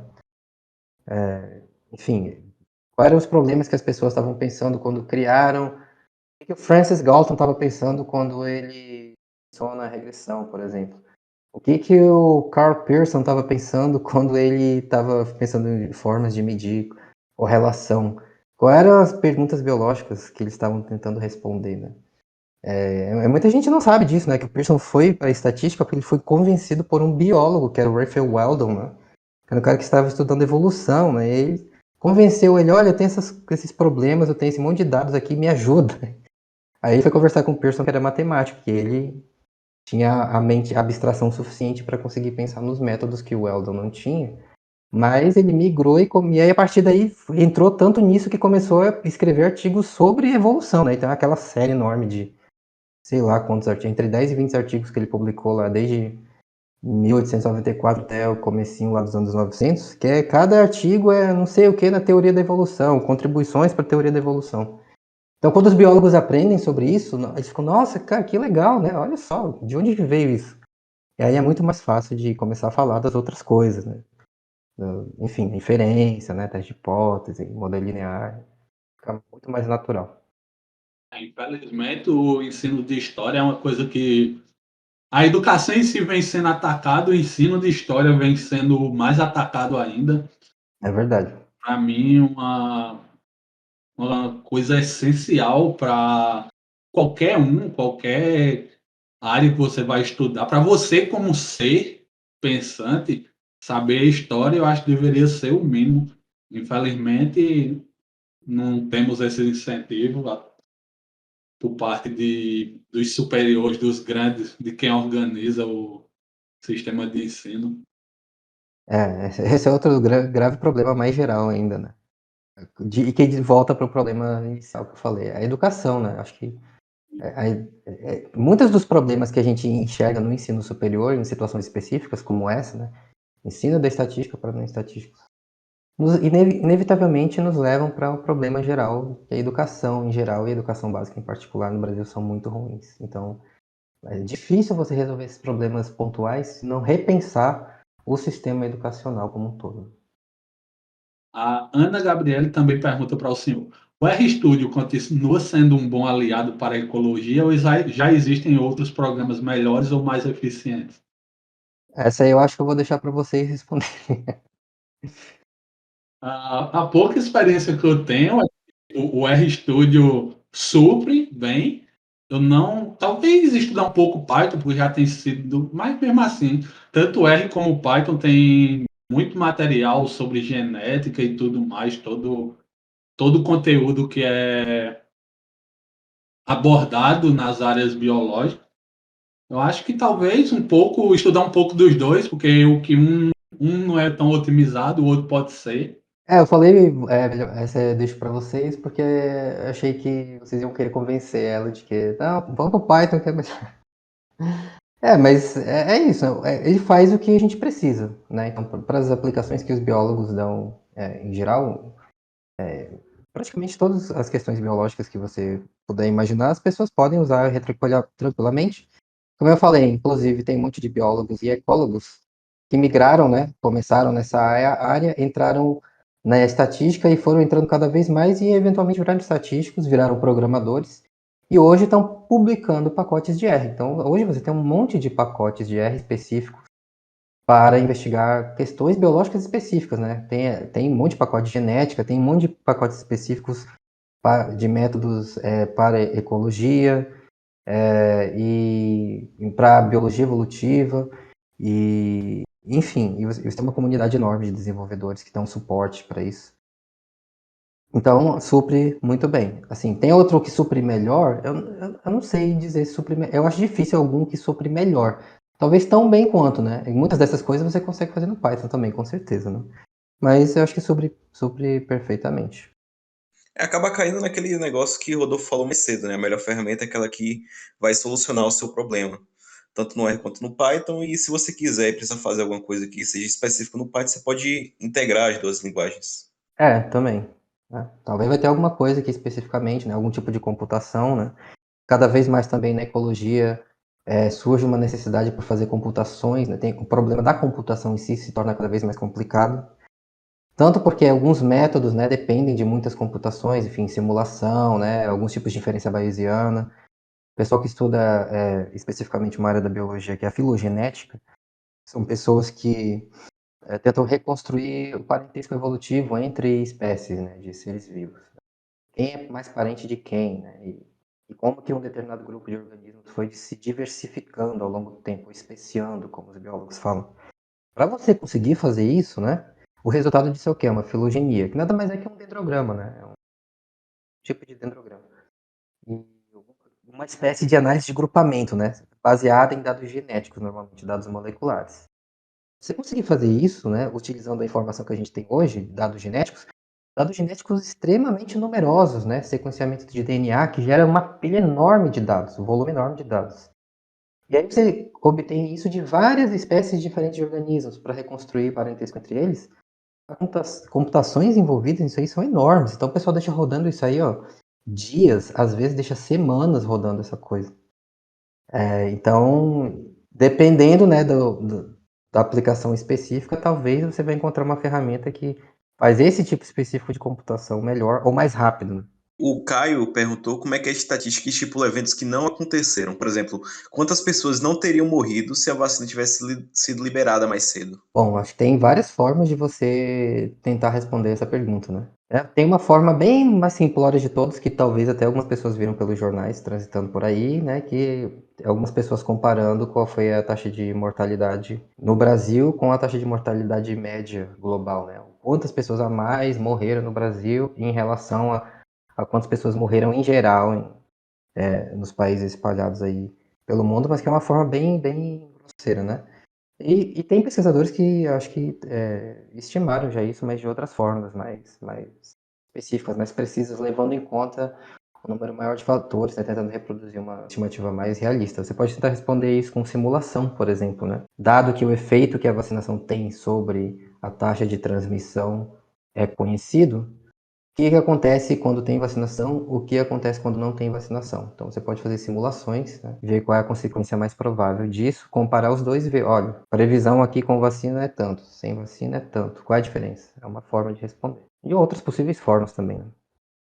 Enfim, quais eram os problemas que as pessoas estavam pensando quando criaram? O que o Francis Galton estava pensando quando ele pensou na regressão, por exemplo? O que o Carl Pearson estava pensando quando ele estava pensando em formas de medir ou relação? Quais eram as perguntas biológicas que eles estavam tentando responder, né? Muita gente não sabe disso, né? Que o Pearson foi para a estatística porque ele foi convencido por um biólogo, que era o Raphael Weldon, né? Que era um cara que estava estudando evolução, né? convenceu ele, olha, eu tenho esses problemas, eu tenho esse monte de dados aqui, me ajuda. Aí ele foi conversar com o Pearson, que era matemático, que ele tinha a mente, a abstração suficiente para conseguir pensar nos métodos que o Weldon não tinha. Mas ele migrou e aí a partir daí entrou tanto nisso que começou a escrever artigos sobre evolução, né? Então aquela série enorme de, sei lá quantos artigos, entre 10 e 20 artigos que ele publicou lá desde 1894 até o comecinho lá dos anos 900, que cada artigo é não sei o que na teoria da evolução, contribuições para a teoria da evolução. Então, quando os biólogos aprendem sobre isso, eles ficam, nossa, cara, que legal, né? Olha só, de onde veio isso? E aí é muito mais fácil de começar a falar das outras coisas, né? Enfim, inferência, né? Teste de hipótese, modelo linear, fica muito mais natural. Infelizmente, o ensino de história é uma coisa que a educação em si vem sendo atacada, o ensino de história vem sendo mais atacado ainda. É verdade. Para mim, uma coisa essencial para qualquer área que você vai estudar, para você como ser pensante, saber a história, eu acho que deveria ser o mínimo. Infelizmente, não temos esse incentivo por parte dos superiores, dos grandes, de quem organiza o sistema de ensino. Esse é outro grave problema mais geral ainda, né? E que volta para o problema inicial que eu falei, a educação, né? Acho que muitos dos problemas que a gente enxerga no ensino superior, em situações específicas como essa, né? Ensino da estatística para não estatísticos, inevitavelmente nos levam para o problema geral, que a educação em geral e a educação básica em particular no Brasil são muito ruins. Então, é difícil você resolver esses problemas pontuais se não repensar o sistema educacional como um todo. A Ana Gabriele também pergunta para o senhor: o RStudio continua sendo um bom aliado para a ecologia ou já existem outros programas melhores ou mais eficientes? Essa aí eu acho que eu vou deixar para vocês responder. A pouca experiência que eu tenho, o RStudio supre bem. Eu não. Talvez estudar um pouco Python, porque já tem sido. Mas mesmo assim, tanto R como o Python tem muito material sobre genética e tudo mais, todo o conteúdo que é abordado nas áreas biológicas. Eu acho que talvez estudar um pouco dos dois, porque o que um não é tão otimizado, o outro pode ser. Eu falei, essa eu deixo para vocês porque eu achei que vocês iam querer convencer ela de que, não, vamos pro Python que é melhor. Mas é isso, ele faz o que a gente precisa, né? Então, para as aplicações que os biólogos dão, em geral, praticamente todas as questões biológicas que você puder imaginar, as pessoas podem usar tranquilamente. Como eu falei, inclusive, tem um monte de biólogos e ecólogos que migraram, né? Começaram nessa área, entraram na estatística e foram entrando cada vez mais e eventualmente viraram estatísticos, viraram programadores e hoje estão publicando pacotes de R. Então, hoje você tem um monte de pacotes de R específicos para investigar questões biológicas específicas, né? Tem um monte de pacote de genética, tem um monte de pacotes específicos de métodos para ecologia, e para biologia evolutiva, e enfim, e você tem uma comunidade enorme de desenvolvedores que dão suporte para isso. Então, supre muito bem. Assim, tem outro que supre melhor? Eu não sei dizer se supre melhor. Eu acho difícil algum que supre melhor. Talvez tão bem quanto, né? E muitas dessas coisas você consegue fazer no Python também, com certeza, né? Mas eu acho que supre perfeitamente. Acaba caindo naquele negócio que o Rodolfo falou mais cedo, né? A melhor ferramenta é aquela que vai solucionar o seu problema, tanto no R quanto no Python. E se você quiser e precisa fazer alguma coisa que seja específica no Python, você pode integrar as duas linguagens. Também. Né? Talvez vai ter alguma coisa aqui especificamente, né? Algum tipo de computação, né? Cada vez mais também na ecologia surge uma necessidade por fazer computações, né? O problema da computação em si se torna cada vez mais complicado. Tanto porque alguns métodos, né, dependem de muitas computações, enfim, simulação, né, alguns tipos de inferência bayesiana. O pessoal que estuda especificamente uma área da biologia, que é a filogenética, são pessoas que tentam reconstruir o parentesco evolutivo entre espécies, né, de seres vivos. Quem é mais parente de quem, né, e como que um determinado grupo de organismos foi se diversificando ao longo do tempo, especiando, como os biólogos falam. Para você conseguir fazer isso, né, O resultado disso é o quê? É uma filogenia, que nada mais é que um dendrograma, né? É um tipo de dendrograma. E uma espécie de análise de grupamento, né? Baseada em dados genéticos, normalmente, dados moleculares. Você conseguir fazer isso, né, utilizando a informação que a gente tem hoje, dados genéticos extremamente numerosos, né, sequenciamento de DNA que gera uma pilha enorme de dados, um volume enorme de dados. E aí você obtém isso de várias espécies diferentes de organismos para reconstruir parentesco entre eles. As computações envolvidas nisso aí são enormes. Então o pessoal deixa rodando isso aí, ó, dias, às vezes deixa semanas rodando essa coisa. Então, dependendo, né, da aplicação específica, talvez você vai encontrar uma ferramenta que faz esse tipo específico de computação melhor ou mais rápido, né? O Caio perguntou como é que a estatística estipula eventos que não aconteceram. Por exemplo, quantas pessoas não teriam morrido se a vacina tivesse sido liberada mais cedo? Bom, acho que tem várias formas de você tentar responder essa pergunta, né? Tem uma forma bem mais simplória de todos, que talvez até algumas pessoas viram pelos jornais transitando por aí, né? Que algumas pessoas comparando qual foi a taxa de mortalidade no Brasil com a taxa de mortalidade média global, né? Quantas pessoas a mais morreram no Brasil em relação a quantas pessoas morreram em geral nos países espalhados aí pelo mundo, mas que é uma forma bem grosseira, né? E tem pesquisadores que acho que estimaram já isso, mas de outras formas, mais específicas, mais precisas, levando em conta um número maior de fatores, né, tentando reproduzir uma estimativa mais realista. Você pode tentar responder isso com simulação, por exemplo, né? Dado que o efeito que a vacinação tem sobre a taxa de transmissão é conhecido, o que acontece quando tem vacinação, o que acontece quando não tem vacinação. Então você pode fazer simulações, né, ver qual é a consequência mais provável disso, comparar os dois e ver, olha, previsão aqui com vacina é tanto, sem vacina é tanto. Qual é a diferença? É uma forma de responder. E outras possíveis formas também, né?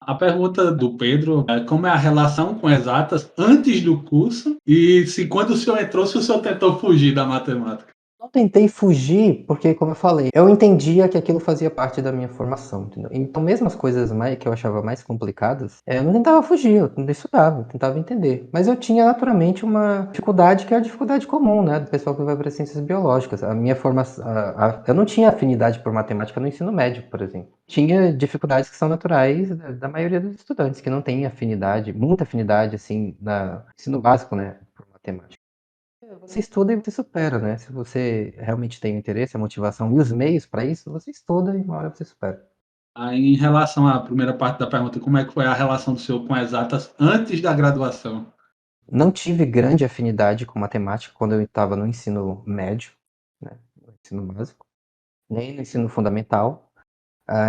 A pergunta do Pedro é como é a relação com exatas antes do curso e se quando o senhor entrou, se o senhor tentou fugir da matemática. Não tentei fugir, porque, como eu falei, eu entendia que aquilo fazia parte da minha formação, entendeu? Então, mesmo as coisas que eu achava mais complicadas, eu não tentava fugir, eu estudava, eu tentava entender. Mas eu tinha, naturalmente, uma dificuldade que é a dificuldade comum, né, do pessoal que vai para ciências biológicas. A minha formação, eu não tinha afinidade por matemática no ensino médio, por exemplo. Tinha dificuldades que são naturais da maioria dos estudantes, que não têm afinidade, muita afinidade, assim, no ensino básico, né, por matemática. Você estuda e você supera, né? Se você realmente tem o interesse, a motivação e os meios para isso, você estuda e uma hora você supera. Aí, em relação à primeira parte da pergunta, como é que foi a relação do senhor com exatas antes da graduação? Não tive grande afinidade com matemática quando eu estava no ensino médio, né? No ensino básico, nem no ensino fundamental.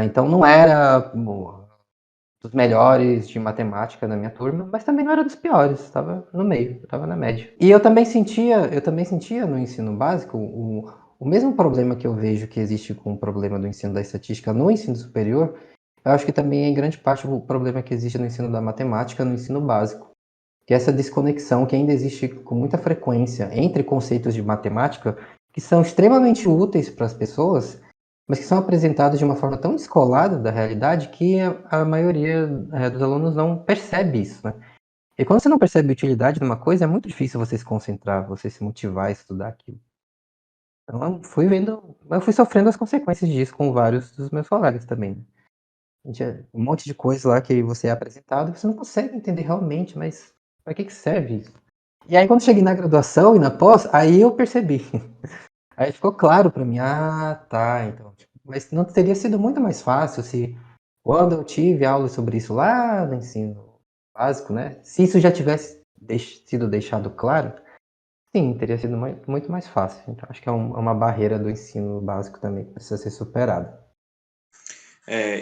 Então não era dos melhores de matemática na minha turma, mas também não era dos piores, estava no meio, estava na média. E eu também sentia no ensino básico o mesmo problema que eu vejo que existe com o problema do ensino da estatística no ensino superior, eu acho que também é em grande parte o problema que existe no ensino da matemática no ensino básico, que é essa desconexão que ainda existe com muita frequência entre conceitos de matemática que são extremamente úteis para as pessoas, mas que são apresentados de uma forma tão descolada da realidade que a maioria dos alunos não percebe isso, né? E quando você não percebe a utilidade de uma coisa, é muito difícil você se concentrar, você se motivar a estudar aquilo. Então eu fui sofrendo as consequências disso com vários dos meus colegas também, né? Um monte de coisa lá que você é apresentado e você não consegue entender realmente, mas para que serve isso? E aí quando cheguei na graduação e na pós, aí eu percebi. Aí ficou claro para mim, tá, então, tipo, mas não teria sido muito mais fácil se quando eu tive aula sobre isso lá no ensino básico, né? Se isso já tivesse sido deixado claro, sim, teria sido muito mais fácil. Então acho que é uma barreira do ensino básico também que precisa ser superada.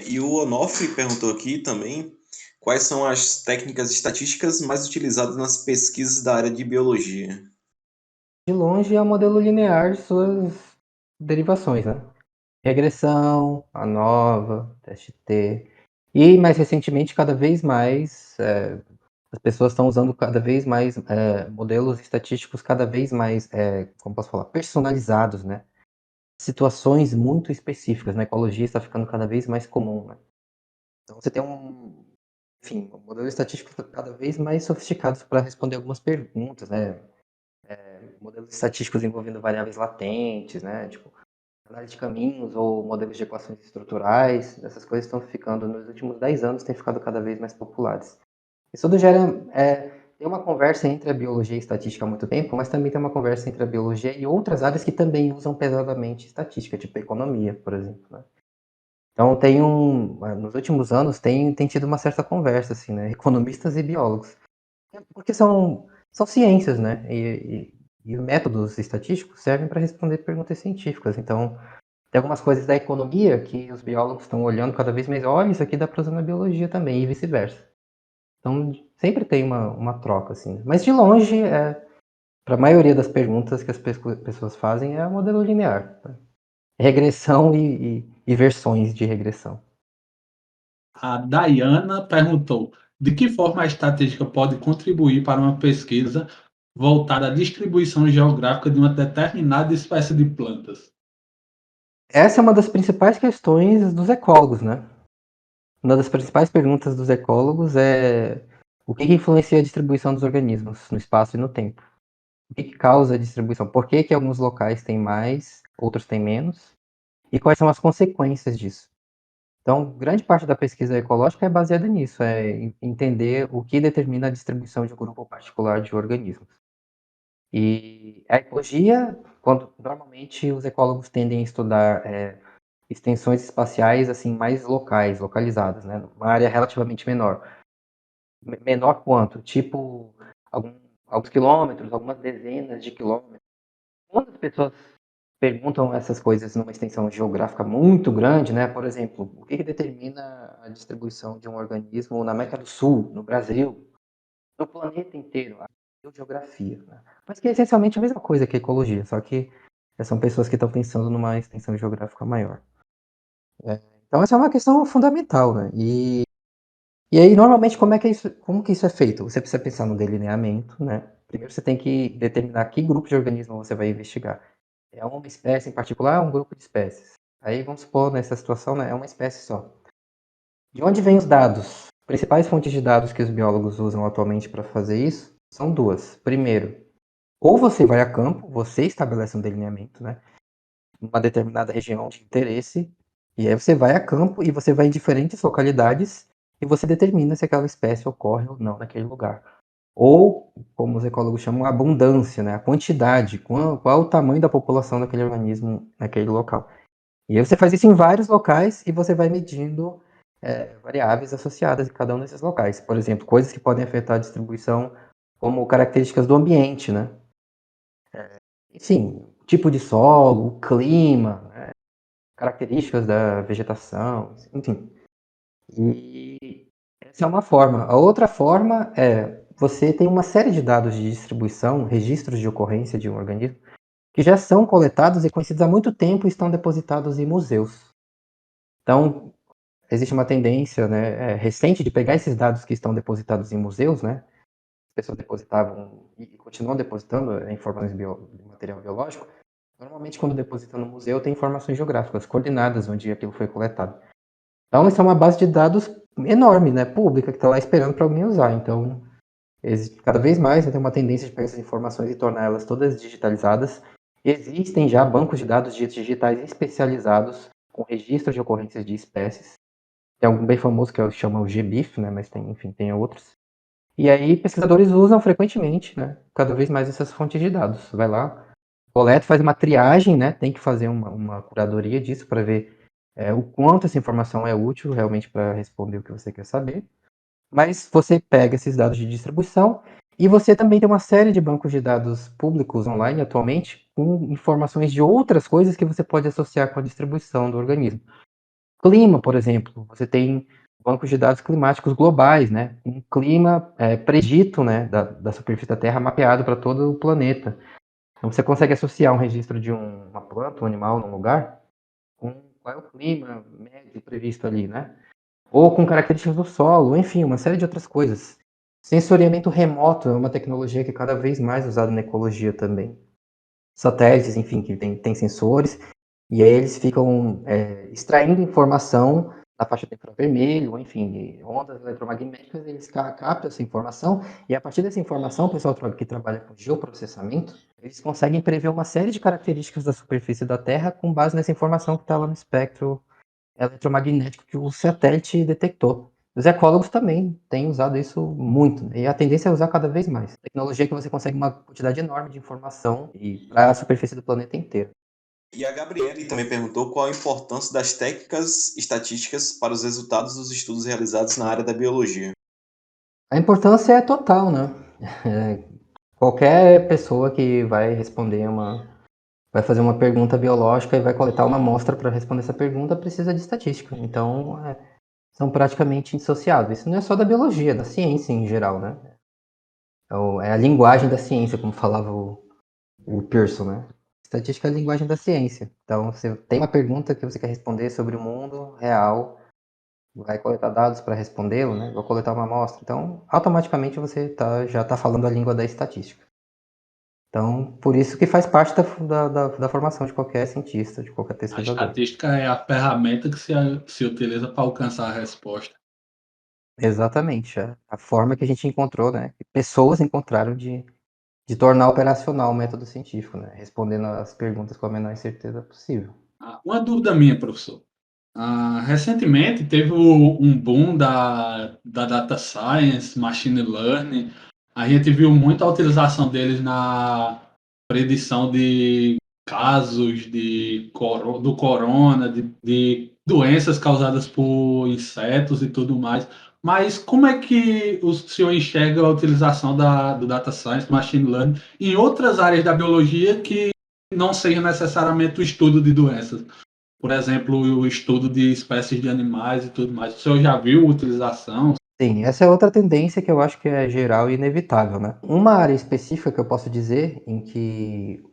E o Onofre perguntou aqui também quais são as técnicas estatísticas mais utilizadas nas pesquisas da área de biologia. De longe é o modelo linear de suas derivações, né? Regressão, ANOVA, teste T. E mais recentemente, cada vez mais, as pessoas estão usando cada vez mais modelos estatísticos cada vez mais, como posso falar, personalizados, né? Situações muito específicas. Na ecologia está ficando cada vez mais comum, né? Então você tem enfim, um modelo estatístico cada vez mais sofisticados para responder algumas perguntas, né? Modelos estatísticos envolvendo variáveis latentes, né? Tipo, análise de caminhos ou modelos de equações estruturais, essas coisas estão ficando, nos últimos 10 anos, têm ficado cada vez mais populares. Isso tudo gera, tem uma conversa entre a biologia e a estatística há muito tempo, mas também tem uma conversa entre a biologia e outras áreas que também usam pesadamente estatística, tipo economia, por exemplo, né? Então, nos últimos anos, tem tido uma certa conversa, assim, né? Economistas e biólogos. Porque são ciências, né? E métodos estatísticos servem para responder perguntas científicas. Então, tem algumas coisas da economia que os biólogos estão olhando cada vez mais. Olha, isso aqui dá para usar na biologia também, e vice-versa. Então, sempre tem uma troca, assim. Mas, de longe, para a maioria das perguntas que as pessoas fazem, é o modelo linear. Tá? Regressão e versões de regressão. A Dayana perguntou: de que forma a estatística pode contribuir para uma pesquisa voltada à distribuição geográfica de uma determinada espécie de plantas? Essa é uma das principais questões dos ecólogos, né? Uma das principais perguntas dos ecólogos é o que influencia a distribuição dos organismos no espaço e no tempo? O que causa a distribuição? Por que alguns locais têm mais, outros têm menos? E quais são as consequências disso? Então, grande parte da pesquisa ecológica é baseada nisso, entender o que determina a distribuição de um grupo particular de organismos. E a ecologia, quando normalmente os ecólogos tendem a estudar extensões espaciais assim mais locais, localizadas, né? Uma área relativamente menor. Menor quanto? Tipo, alguns quilômetros, algumas dezenas de quilômetros. Quando as pessoas perguntam essas coisas numa extensão geográfica muito grande, né? Por exemplo, o que determina a distribuição de um organismo na América do Sul, no Brasil, no planeta inteiro, a geografia, né? Mas que é essencialmente a mesma coisa que a ecologia, só que são pessoas que estão pensando numa extensão geográfica maior. Então essa é uma questão fundamental, né? E aí, normalmente, como que isso é feito? Você precisa pensar no delineamento, né? Primeiro você tem que determinar que grupo de organismo você vai investigar. É uma espécie em particular ou um grupo de espécies? Aí, vamos supor, nessa situação, né, é uma espécie só. De onde vêm os dados? As principais fontes de dados que os biólogos usam atualmente para fazer isso são duas. Primeiro, ou você vai a campo, você estabelece um delineamento, né? Uma determinada região de interesse, e aí você vai a campo e você vai em diferentes localidades e você determina se aquela espécie ocorre ou não naquele lugar. Ou, como os ecólogos chamam, a abundância, né? A quantidade, qual o tamanho da população daquele organismo naquele local. E aí você faz isso em vários locais e você vai medindo variáveis associadas em cada um desses locais. Por exemplo, coisas que podem afetar a distribuição, como características do ambiente, né? Enfim, tipo de solo, o clima, né? Características da vegetação, enfim. E essa é uma forma. A outra forma é você tem uma série de dados de distribuição, registros de ocorrência de um organismo, que já são coletados e conhecidos há muito tempo e estão depositados em museus. Então, existe uma tendência, né, recente de pegar esses dados que estão depositados em museus, né? As pessoas depositavam e continuam depositando informações de material biológico. Normalmente, quando depositam no museu, tem informações geográficas, coordenadas onde aquilo foi coletado. Então, isso é uma base de dados enorme, né, pública, que está lá esperando para alguém usar. Então, cada vez mais tem uma tendência de pegar essas informações e torná-las todas digitalizadas. Existem já bancos de dados digitais especializados com registro de ocorrências de espécies. Tem um bem famoso que chama o GBIF, né, mas tem outros. E aí, pesquisadores usam frequentemente, né, cada vez mais essas fontes de dados. Vai lá, coleta, faz uma triagem, né, tem que fazer uma curadoria disso para ver o quanto essa informação é útil realmente para responder o que você quer saber. Mas você pega esses dados de distribuição e você também tem uma série de bancos de dados públicos online atualmente com informações de outras coisas que você pode associar com a distribuição do organismo. Clima, por exemplo, você tem bancos de dados climáticos globais, né? Um clima predito, né, da superfície da Terra mapeado para todo o planeta. Então você consegue associar um registro de uma planta, um animal num lugar com qual é o clima médio previsto ali, né? Ou com características do solo, enfim, uma série de outras coisas. Sensoriamento remoto é uma tecnologia que é cada vez mais usada na ecologia também. Satélites, enfim, que tem sensores, e aí eles ficam extraindo informação na faixa de infravermelho, ou enfim, ondas eletromagnéticas, eles captam essa informação, e a partir dessa informação, o pessoal que trabalha com geoprocessamento, eles conseguem prever uma série de características da superfície da Terra com base nessa informação que está lá no espectro eletromagnético que o satélite detectou. Os ecólogos também têm usado isso muito, né? E a tendência é usar cada vez mais. Tecnologia que você consegue uma quantidade enorme de informação para a superfície do planeta inteiro. E a Gabriele também perguntou qual a importância das técnicas estatísticas para os resultados dos estudos realizados na área da biologia. A importância é total, né? Qualquer pessoa que vai vai fazer uma pergunta biológica e vai coletar uma amostra para responder essa pergunta precisa de estatística. Então, são praticamente indissociáveis. Isso não é só da biologia, é da ciência em geral, né? É a linguagem da ciência, como falava o Pearson, né? Estatística é a linguagem da ciência. Então, você tem uma pergunta que você quer responder sobre o mundo real, vai coletar dados para respondê-lo, né? Vai coletar uma amostra. Então, automaticamente você já está falando a língua da estatística. Então, por isso que faz parte da formação de qualquer cientista, de qualquer A pesquisador. estatística é a ferramenta que se utiliza para alcançar a resposta. Exatamente. A forma que a gente encontrou, né? Que pessoas encontraram de tornar operacional o método científico, né? Respondendo as perguntas com a menor certeza possível. Uma dúvida minha, professor. Recentemente teve um boom da data science, machine learning. A gente viu muita utilização deles na predição de casos do corona, de doenças causadas por insetos e tudo mais. Mas como é que o senhor enxerga a utilização do data science, do machine learning, em outras áreas da biologia que não seja necessariamente o estudo de doenças? Por exemplo, o estudo de espécies de animais e tudo mais. O senhor já viu a utilização? Sim, essa é outra tendência que eu acho que é geral e inevitável, né? Uma área específica que eu posso dizer em que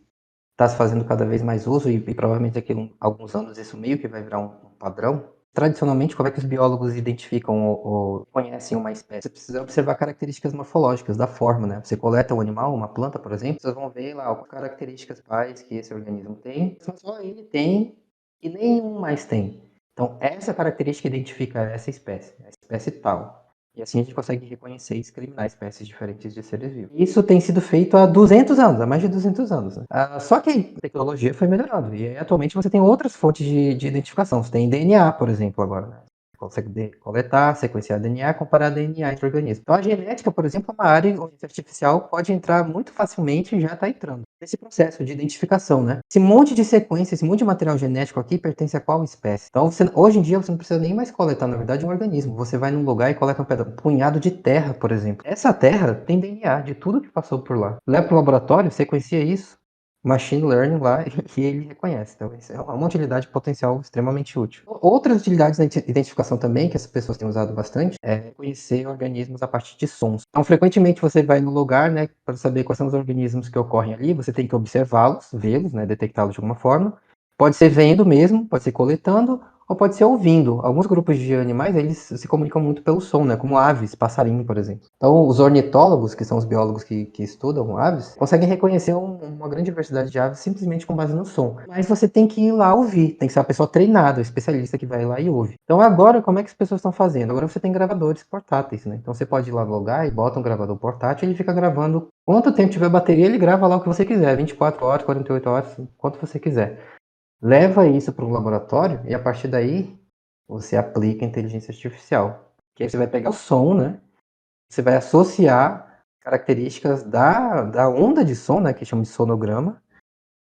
está se fazendo cada vez mais uso, e provavelmente daqui a alguns anos isso meio que vai virar um padrão. Tradicionalmente, como é que os biólogos identificam ou conhecem uma espécie? Você precisa observar características morfológicas da forma, né? Você coleta um animal, uma planta, por exemplo, vocês vão ver lá quais características principais que esse organismo tem, só ele tem e nenhum mais tem. Então, essa característica identifica essa espécie, a espécie tal. E assim a gente consegue reconhecer e discriminar espécies diferentes de seres vivos. Isso tem sido feito há 200 anos, há mais de 200 anos. Né? Só que a tecnologia foi melhorando. E aí, atualmente você tem outras fontes de identificação. Você tem DNA, por exemplo, agora. Né? Você consegue coletar, sequenciar DNA, comparar DNA entre organismos. Então a genética, por exemplo, é uma área onde a artificial pode entrar muito facilmente e já está entrando nesse processo de identificação, né? Esse monte de sequência, esse monte de material genético aqui pertence a qual espécie? Então, hoje em dia, você não precisa nem mais coletar, na verdade, um organismo. Você vai num lugar e coleta um punhado de terra, por exemplo. Essa terra tem DNA de tudo que passou por lá. Leva para o laboratório, sequencia isso, machine learning lá, e ele reconhece. Então, isso é uma utilidade potencial extremamente útil. Outras utilidades da identificação também, que as pessoas têm usado bastante, é conhecer organismos a partir de sons. Então, frequentemente você vai no lugar, né, para saber quais são os organismos que ocorrem ali, você tem que observá-los, vê-los, né, detectá-los de alguma forma. Pode ser vendo mesmo, pode ser coletando, ou pode ser ouvindo. Alguns grupos de animais, eles se comunicam muito pelo som, né? Como aves, passarinho, por exemplo. Então, os ornitólogos, que são os biólogos que estudam aves, conseguem reconhecer uma grande diversidade de aves simplesmente com base no som. Mas você tem que ir lá ouvir, tem que ser uma pessoa treinada, um especialista que vai lá e ouve. Então, agora, como é que as pessoas estão fazendo? Agora você tem gravadores portáteis, né? Então, você pode ir lá no lugar e bota um gravador portátil e ele fica gravando. Quanto tempo tiver bateria, ele grava lá o que você quiser, 24 horas, 48 horas, quanto você quiser. Leva isso para um laboratório e a partir daí você aplica inteligência artificial. Que aí você vai pegar o som, né? Você vai associar características da onda de som, né? Que chama de sonograma,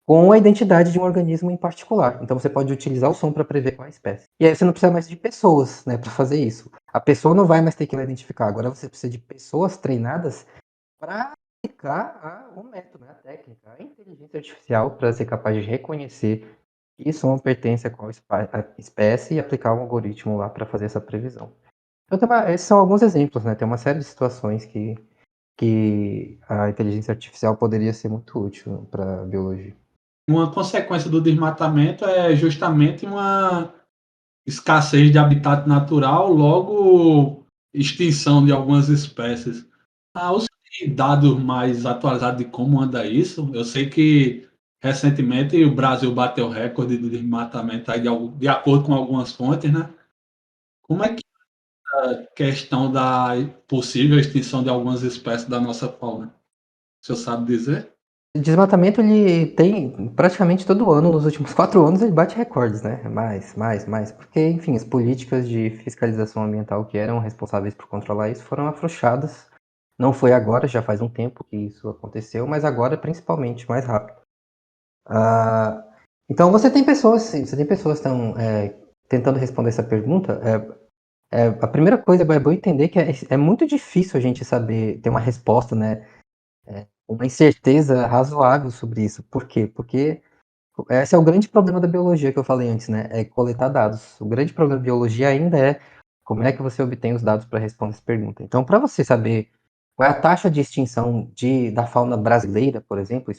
com a identidade de um organismo em particular. Então você pode utilizar o som para prever qual é a espécie. E aí você não precisa mais de pessoas, né? Para fazer isso. A pessoa não vai mais ter que ir lá identificar. Agora você precisa de pessoas treinadas para aplicar o método, né? A técnica, a inteligência artificial para ser capaz de reconhecer que som pertence a qual espécie e aplicar um algoritmo lá para fazer essa previsão. Então, esses são alguns exemplos, né? Tem uma série de situações que a inteligência artificial poderia ser muito útil para a biologia. Uma consequência do desmatamento é justamente uma escassez de habitat natural, logo extinção de algumas espécies. O senhor tem dados mais atualizados de como anda isso? Eu sei que recentemente o Brasil bateu recorde de desmatamento aí de acordo com algumas fontes, né? Como é que é a questão da possível extinção de algumas espécies da nossa fauna? O senhor sabe dizer? O desmatamento ele tem praticamente todo ano, nos últimos 4 anos ele bate recordes, né? Mais, porque, enfim, as políticas de fiscalização ambiental que eram responsáveis por controlar isso foram afrouxadas. Não foi agora, já faz um tempo que isso aconteceu, mas agora principalmente, mais rápido. Ah, então você tem pessoas, sim, você tem pessoas que estão tentando responder essa pergunta. A primeira coisa é bom entender que é muito difícil a gente saber ter uma resposta, né? Uma incerteza razoável sobre isso. Por quê? Porque esse é o grande problema da biologia que eu falei antes, né? É coletar dados. O grande problema da biologia ainda é como é que você obtém os dados para responder essa pergunta. Então, para você saber qual é a taxa de extinção da fauna brasileira, por exemplo,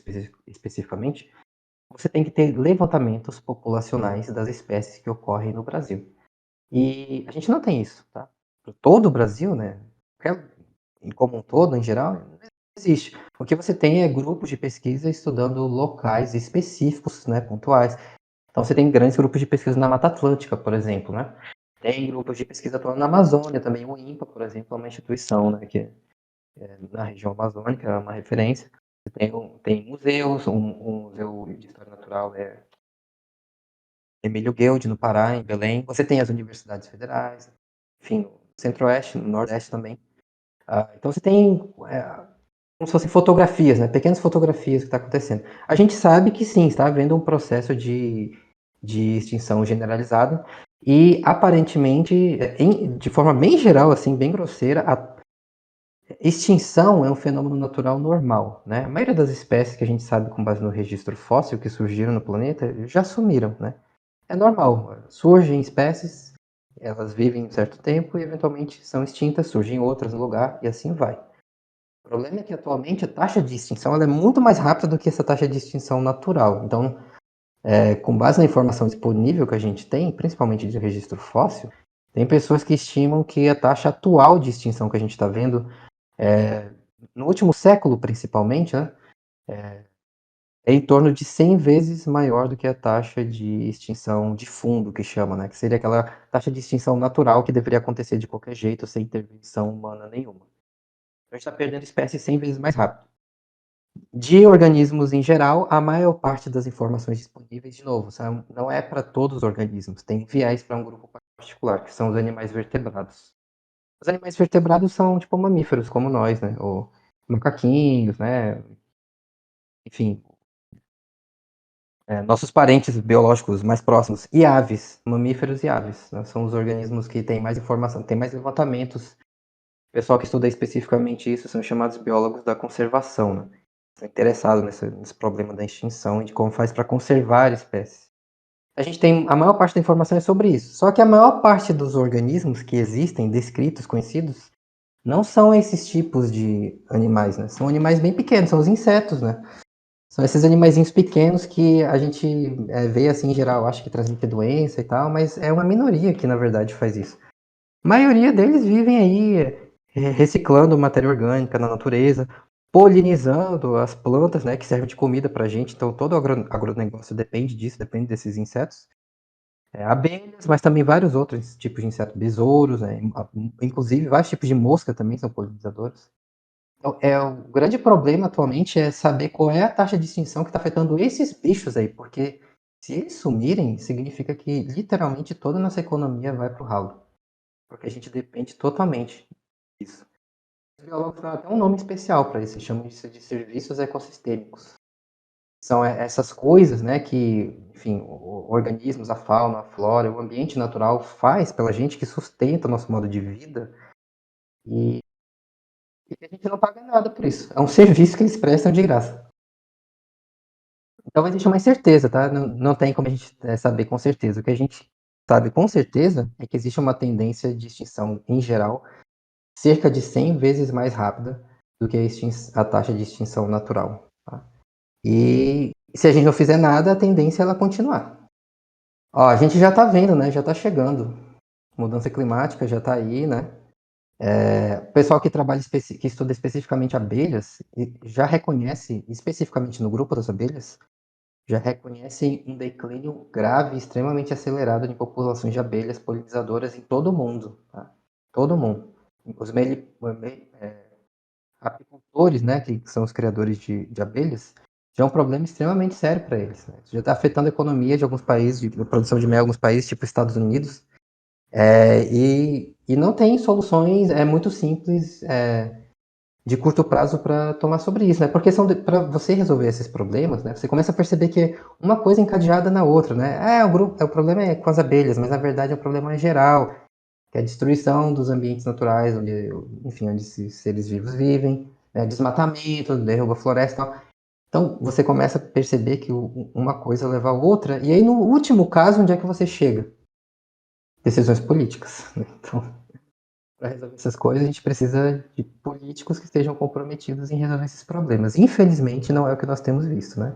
especificamente, você tem que ter levantamentos populacionais das espécies que ocorrem no Brasil. E a gente não tem isso, tá? Para todo o Brasil, né? Como um todo, em geral, não existe. O que você tem é grupos de pesquisa estudando locais específicos, né, pontuais. Então você tem grandes grupos de pesquisa na Mata Atlântica, por exemplo, né? Tem grupos de pesquisa atuando na Amazônia, também o INPA, por exemplo, é uma instituição, né, que é na região amazônica, é uma referência. Tem museus, um museu de história natural é Emílio Guild, no Pará, em Belém. Você tem as universidades federais, enfim, no Centro-Oeste, no Nordeste também. Então você tem como se fossem fotografias, né? Pequenas fotografias que está acontecendo. A gente sabe que sim, está havendo um processo de extinção generalizada e aparentemente, de forma bem geral, assim, bem grosseira, a extinção é um fenômeno natural normal, né? A maioria das espécies que a gente sabe com base no registro fóssil que surgiram no planeta já sumiram, né? É normal, surgem espécies, elas vivem um certo tempo e eventualmente são extintas, surgem outras no lugar e assim vai. O problema é que atualmente a taxa de extinção ela é muito mais rápida do que essa taxa de extinção natural. Então, com base na informação disponível que a gente tem, principalmente de registro fóssil, tem pessoas que estimam que a taxa atual de extinção que a gente está vendo, no último século principalmente, né, é em torno de 100 vezes maior do que a taxa de extinção de fundo, que chama, né, que seria aquela taxa de extinção natural que deveria acontecer de qualquer jeito, sem intervenção humana nenhuma. A gente está perdendo espécies 100 vezes mais rápido. De organismos em geral, a maior parte das informações disponíveis, de novo, não é para todos os organismos, tem viés para um grupo particular, que são os animais vertebrados. Os animais vertebrados são tipo mamíferos, como nós, né? Ou macaquinhos, né? Enfim, nossos parentes biológicos mais próximos. E aves, mamíferos e aves, né? São os organismos que têm mais informação, têm mais levantamentos. O pessoal que estuda especificamente isso são chamados biólogos da conservação, né? Estão interessados nesse problema da extinção e de como faz para conservar espécies. A gente tem a maior parte da informação é sobre isso. Só que a maior parte dos organismos que existem, descritos, conhecidos, não são esses tipos de animais, né? São animais bem pequenos, são os insetos, né? São esses animaizinhos pequenos que a gente vê assim em geral, acha que transmite doença e tal, mas é uma minoria que na verdade faz isso. A maioria deles vivem aí reciclando matéria orgânica na natureza, polinizando as plantas, né, que servem de comida para a gente. Então todo o agronegócio depende disso, depende desses insetos. Abelhas, mas também vários outros tipos de insetos, besouros, né, inclusive vários tipos de mosca também são polinizadores. Então, o grande problema atualmente é saber qual é a taxa de extinção que está afetando esses bichos aí, porque se eles sumirem, significa que literalmente toda a nossa economia vai para o ralo, porque a gente depende totalmente disso. Os biólogos dão até um nome especial para isso, chamam isso de serviços ecossistêmicos. São essas coisas, né, que, enfim, organismos, a fauna, a flora, o ambiente natural faz pela gente, que sustenta o nosso modo de vida e a gente não paga nada por isso. É um serviço que eles prestam de graça. Então existe uma incerteza, tá? Não tem como a gente saber com certeza. O que a gente sabe com certeza é que existe uma tendência de extinção em geral cerca de 100 vezes mais rápida do que a taxa de extinção natural. Tá? E se a gente não fizer nada, a tendência é ela continuar. Ó, a gente já está vendo, né? Já está chegando. Mudança climática já está aí, né? O pessoal que trabalha, que estuda especificamente abelhas, já reconhece, especificamente no grupo das abelhas, já reconhecem um declínio grave e extremamente acelerado de populações de abelhas polinizadoras em todo o mundo. Tá? Todo mundo. Os apicultores, né, que são os criadores de abelhas, já é um problema extremamente sério para eles. Né? Já está afetando a economia de alguns países, a produção de mel em alguns países, tipo Estados Unidos, e não tem soluções muito simples de curto prazo para tomar sobre isso, né? Porque para você resolver esses problemas, né? Você começa a perceber que uma coisa encadeada na outra, né? O problema é com as abelhas, mas na verdade é um problema geral, que é a destruição dos ambientes naturais, onde esses seres vivos vivem, né? Desmatamento, derruba a floresta, e tal. Então você começa a perceber que uma coisa leva a outra, e aí no último caso, onde é que você chega? Decisões políticas, né? Então, para resolver essas coisas, a gente precisa de políticos que estejam comprometidos em resolver esses problemas. Infelizmente, não é o que nós temos visto, né?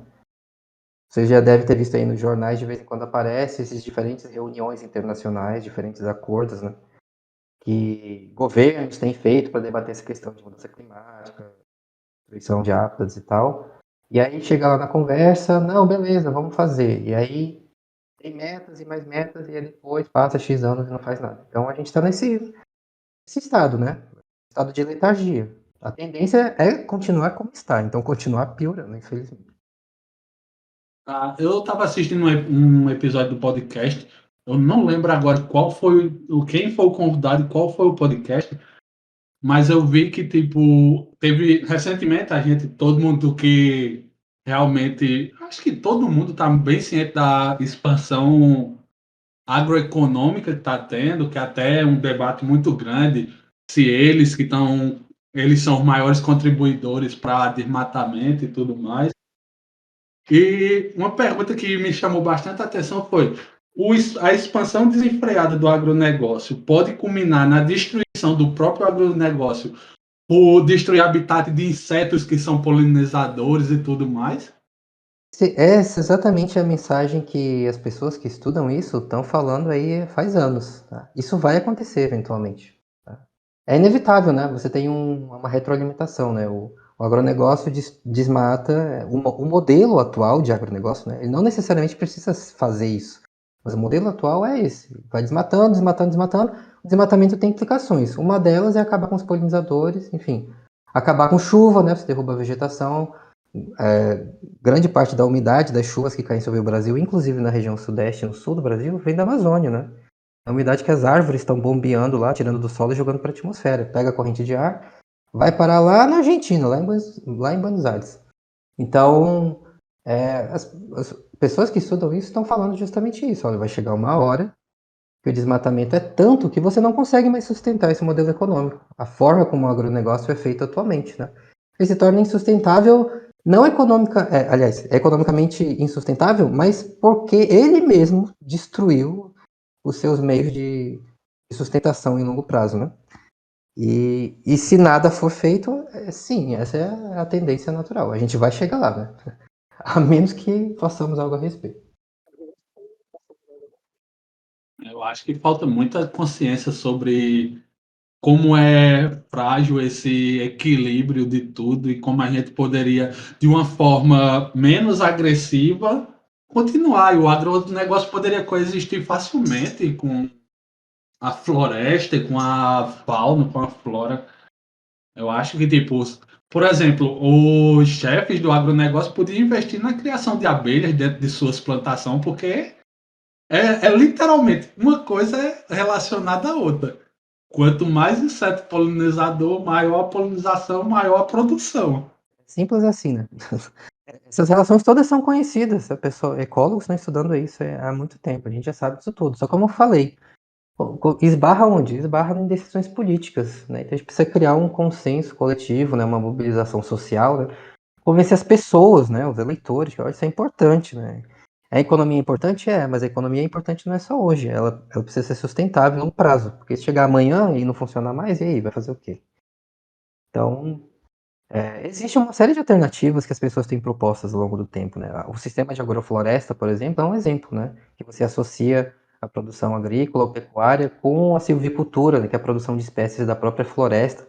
Você já deve ter visto aí nos jornais, de vez em quando aparece esses diferentes reuniões internacionais, diferentes acordos, né? Que governos têm feito para debater essa questão de mudança climática, destruição de hábitats e tal. E aí chega lá na conversa, não, beleza, vamos fazer. E aí tem metas e mais metas, e aí depois passa X anos e não faz nada. Então a gente está nesse estado, né? Estado de letargia. A tendência é continuar como está, então continuar piorando, infelizmente. Eu estava assistindo um episódio do podcast, eu não lembro agora quem foi o convidado e qual foi o podcast, mas eu vi que, tipo, teve recentemente todo mundo que realmente, acho que todo mundo está bem ciente da expansão agroeconômica que está tendo, que até é um debate muito grande, se eles são os maiores contribuidores para desmatamento e tudo mais. E uma pergunta que me chamou bastante a atenção foi: a expansão desenfreada do agronegócio pode culminar na destruição do próprio agronegócio por destruir habitat de insetos que são polinizadores e tudo mais? Essa é exatamente a mensagem que as pessoas que estudam isso estão falando aí faz anos. Tá? Isso vai acontecer eventualmente. Tá? É inevitável, né? Você tem uma retroalimentação, né? O agronegócio desmata. O modelo atual de agronegócio, né? Ele não necessariamente precisa fazer isso. Mas o modelo atual é esse. Vai desmatando, desmatando, desmatando. O desmatamento tem implicações. Uma delas é acabar com os polinizadores, enfim. Acabar com chuva, né? Você derruba a vegetação. Grande parte da umidade das chuvas que caem sobre o Brasil, inclusive na região sudeste e no sul do Brasil, vem da Amazônia, né? A umidade que as árvores estão bombeando lá, tirando do solo e jogando para a atmosfera. Pega a corrente de ar, vai parar lá na Argentina, lá em Buenos Aires. Então, as pessoas que estudam isso estão falando justamente isso. Olha, vai chegar uma hora que o desmatamento é tanto que você não consegue mais sustentar esse modelo econômico. A forma como o agronegócio é feito atualmente, né? Ele se torna insustentável, não aliás, é economicamente insustentável, mas porque ele mesmo destruiu os seus meios de sustentação em longo prazo, né? E se nada for feito, sim, essa é a tendência natural. A gente vai chegar lá, né? A menos que façamos algo a respeito. Eu acho que falta muita consciência sobre como é frágil esse equilíbrio de tudo e como a gente poderia, de uma forma menos agressiva, continuar. E o agronegócio poderia coexistir facilmente com a floresta, com a fauna, com a flora. Eu acho que, tipo, por exemplo, os chefes do agronegócio podiam investir na criação de abelhas dentro de suas plantações, porque é literalmente uma coisa relacionada à outra. Quanto mais inseto polinizador, maior a polinização, maior a produção. Simples assim, né? Essas relações todas são conhecidas. Ecólogos estão estudando isso há muito tempo. A gente já sabe disso tudo. Só como eu falei, esbarra onde? Esbarra em decisões políticas, né? Então a gente precisa criar um consenso coletivo, né? Uma mobilização social, né? Convencer as pessoas, né? Os eleitores, que eu acho isso é importante, né? A economia é importante? É, mas a economia é importante não é só hoje. Ela precisa ser sustentável a longo prazo. Porque se chegar amanhã e não funcionar mais, e aí? Vai fazer o quê? Então, existe uma série de alternativas que as pessoas têm propostas ao longo do tempo, né? O sistema de agrofloresta, por exemplo, é um exemplo, né? Que você associa a produção agrícola ou pecuária com a silvicultura, né? Que é a produção de espécies da própria floresta,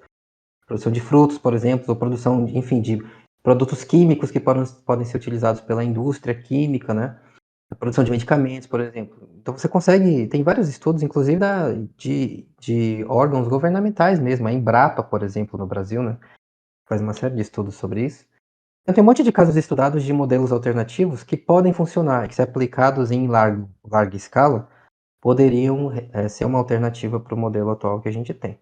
produção de frutos, por exemplo, ou produção, enfim, de produtos químicos que podem ser utilizados pela indústria química, né? A produção de medicamentos, por exemplo. Então você consegue, tem vários estudos, inclusive de órgãos governamentais mesmo, a Embrapa, por exemplo, no Brasil, né? Faz uma série de estudos sobre isso. Então, tem um monte de casos estudados de modelos alternativos que podem funcionar, que se aplicados em larga escala, poderiam ser uma alternativa para o modelo atual que a gente tem.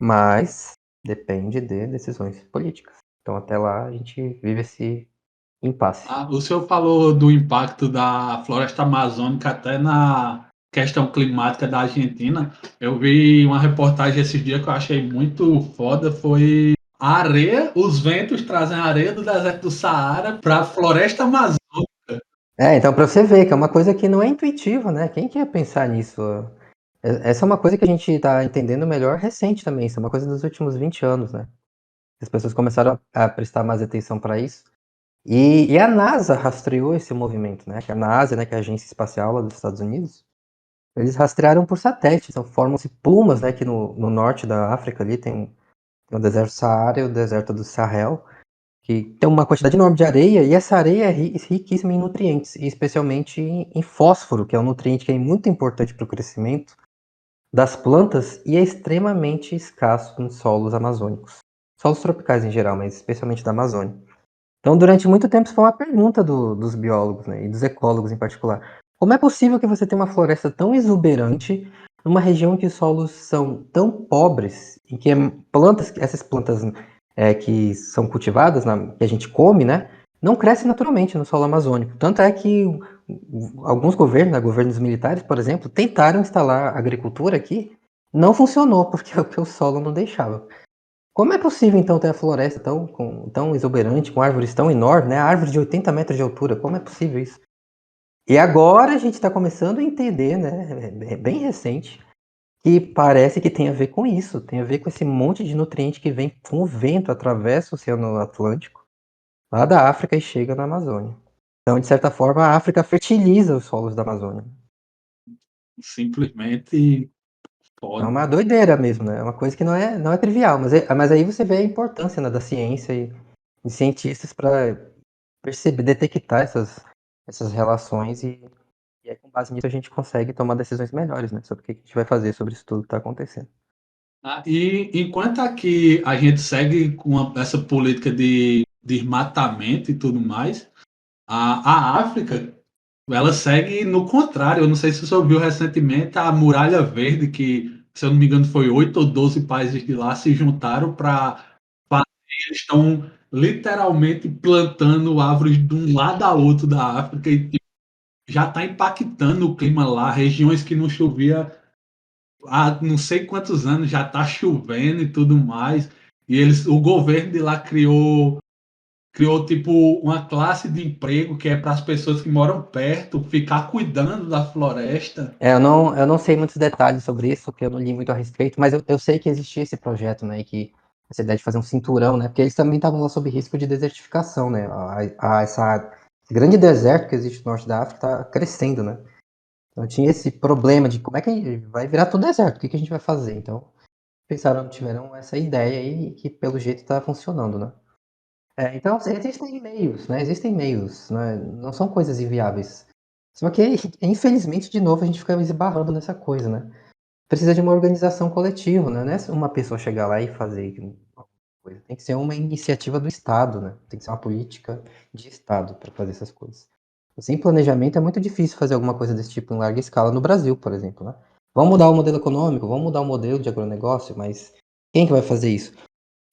Mas depende de decisões políticas. Então até lá a gente vive esse impasse. O senhor falou do impacto da floresta amazônica até na questão climática da Argentina. Eu vi uma reportagem esses dias que eu achei muito foda, foi a areia, os ventos trazem a areia do deserto do Saara para a floresta amazônica. Então para você ver que é uma coisa que não é intuitiva, né? Quem que ia pensar nisso? Essa é uma coisa que a gente está entendendo melhor recente também, isso é uma coisa dos últimos 20 anos, né? As pessoas começaram a prestar mais atenção para isso. E a NASA rastreou esse movimento, né? Que a NASA, né, que é a Agência Espacial lá dos Estados Unidos, eles rastrearam por satélite, então formam-se plumas, né? Que no norte da África ali tem o deserto Saara e o deserto do Sahel, que tem uma quantidade enorme de areia, e essa areia é riquíssima em nutrientes, e especialmente em fósforo, que é um nutriente que é muito importante para o crescimento das plantas e é extremamente escasso em solos amazônicos. Solos tropicais em geral, mas especialmente da Amazônia. Então, durante muito tempo, isso foi uma pergunta dos biólogos, né, e dos ecólogos em particular. Como é possível que você tenha uma floresta tão exuberante numa região em que os solos são tão pobres, em que essas plantas que são cultivadas, que a gente come, né, não crescem naturalmente no solo amazônico. Tanto é que alguns governos, né, governos militares, por exemplo, tentaram instalar agricultura aqui, não funcionou, porque o solo não deixava. Como é possível, então, ter a floresta tão exuberante, com árvores tão enormes, né? Árvore de 80 metros de altura, como é possível isso? E agora a gente está começando a entender, né? É bem recente, que parece que tem a ver com isso, tem a ver com esse monte de nutriente que vem com o vento, atravessa o Oceano Atlântico, lá da África e chega na Amazônia. Então, de certa forma, a África fertiliza os solos da Amazônia. Simplesmente É foda. uma doideira mesmo, né? É uma coisa que não é trivial, mas aí você vê a importância, né, da ciência e cientistas para perceber, detectar essas relações e aí, com base nisso a gente consegue tomar decisões melhores, né? Sobre o que a gente vai fazer sobre isso tudo que está acontecendo. E enquanto aqui a gente segue com essa política de desmatamento e tudo mais, a África, ela segue no contrário. Eu não sei se você ouviu recentemente a Muralha Verde, que, se eu não me engano, foi 8 ou 12 países de lá se juntaram para. Eles estão literalmente plantando árvores de um lado a outro da África e tipo, já está impactando o clima lá. Regiões que não chovia há não sei quantos anos já está chovendo e tudo mais. E o governo de lá criou tipo uma classe de emprego que é para as pessoas que moram perto ficar cuidando da floresta. Eu não sei muitos detalhes sobre isso, porque eu não li muito a respeito, mas eu sei que existia esse projeto, né? Que essa ideia de fazer um cinturão, né? Porque eles também estavam lá sob risco de desertificação, né? Esse grande deserto que existe no norte da África está crescendo, né? Então tinha esse problema de como é que vai virar tudo deserto, o que a gente vai fazer? Então tiveram essa ideia aí que pelo jeito está funcionando, né? Então existem meios, né? Existem meios, né? Não são coisas inviáveis. Só que, infelizmente, de novo, a gente fica esbarrando nessa coisa, né? Precisa de uma organização coletiva, né? Não é só uma pessoa chegar lá e fazer alguma coisa. Tem que ser uma iniciativa do Estado, né? Tem que ser uma política de Estado para fazer essas coisas. Sem planejamento é muito difícil fazer alguma coisa desse tipo em larga escala no Brasil, por exemplo, né? Vamos mudar o modelo econômico, vamos mudar o modelo de agronegócio, mas quem que vai fazer isso?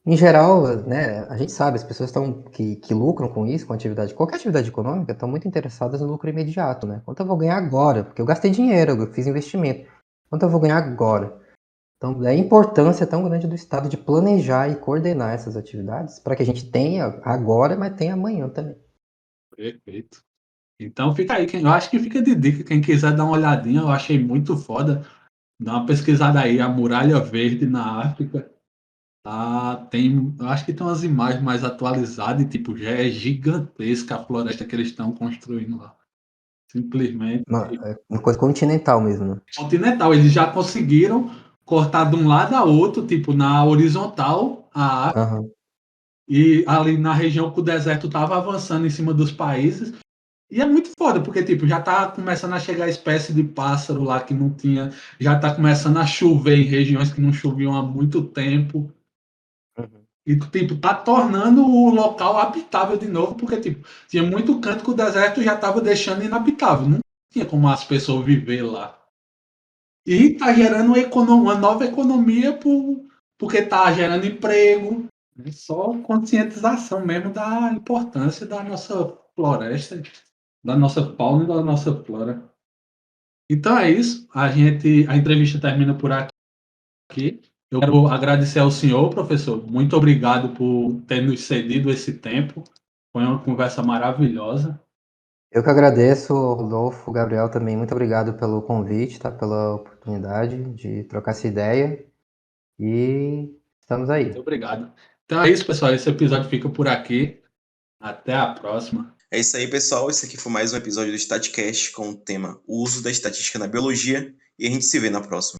Em geral, né, a gente sabe, as pessoas que lucram com isso, com atividade, qualquer atividade econômica, estão muito interessadas no lucro imediato, né? Quanto eu vou ganhar agora? Porque eu gastei dinheiro, eu fiz investimento. Quanto eu vou ganhar agora? Então, é a importância tão grande do Estado de planejar e coordenar essas atividades para que a gente tenha agora, mas tenha amanhã também. Perfeito. Então fica aí, eu acho que fica de dica, quem quiser dar uma olhadinha, eu achei muito foda. Dá uma pesquisada aí, a Muralha Verde na África. Eu acho que tem umas imagens mais atualizadas e tipo, já é gigantesca a floresta que eles estão construindo lá. Simplesmente Uma coisa continental mesmo, né? continental. Eles já conseguiram cortar de um lado a outro, tipo, na horizontal, a África, Aham. e ali na região que o deserto estava avançando em cima dos países. E é muito foda, porque tipo, já tá começando a chegar espécie de pássaro lá que não tinha, já tá começando a chover em regiões que não choviam há muito tempo. Uhum. E tipo, tá tornando o local habitável de novo, porque tipo, tinha muito canto que o deserto já estava deixando inabitável, não tinha como as pessoas viver lá. E tá gerando uma nova economia porque tá gerando emprego. É só conscientização mesmo da importância da nossa floresta, da nossa fauna e da nossa flora. Então é isso. A entrevista termina por aqui. Eu quero agradecer ao senhor, professor. Muito obrigado por ter nos cedido esse tempo. Foi uma conversa maravilhosa. Eu que agradeço, Rodolfo, Gabriel também. Muito obrigado pelo convite, tá? Pela oportunidade de trocar essa ideia. E estamos Muito aí. obrigado. Então é isso, pessoal. Esse episódio fica por aqui. Até a próxima. É isso aí, pessoal. Esse aqui foi mais um episódio do StatCast com o tema O uso da estatística na biologia. E a gente se vê na próxima.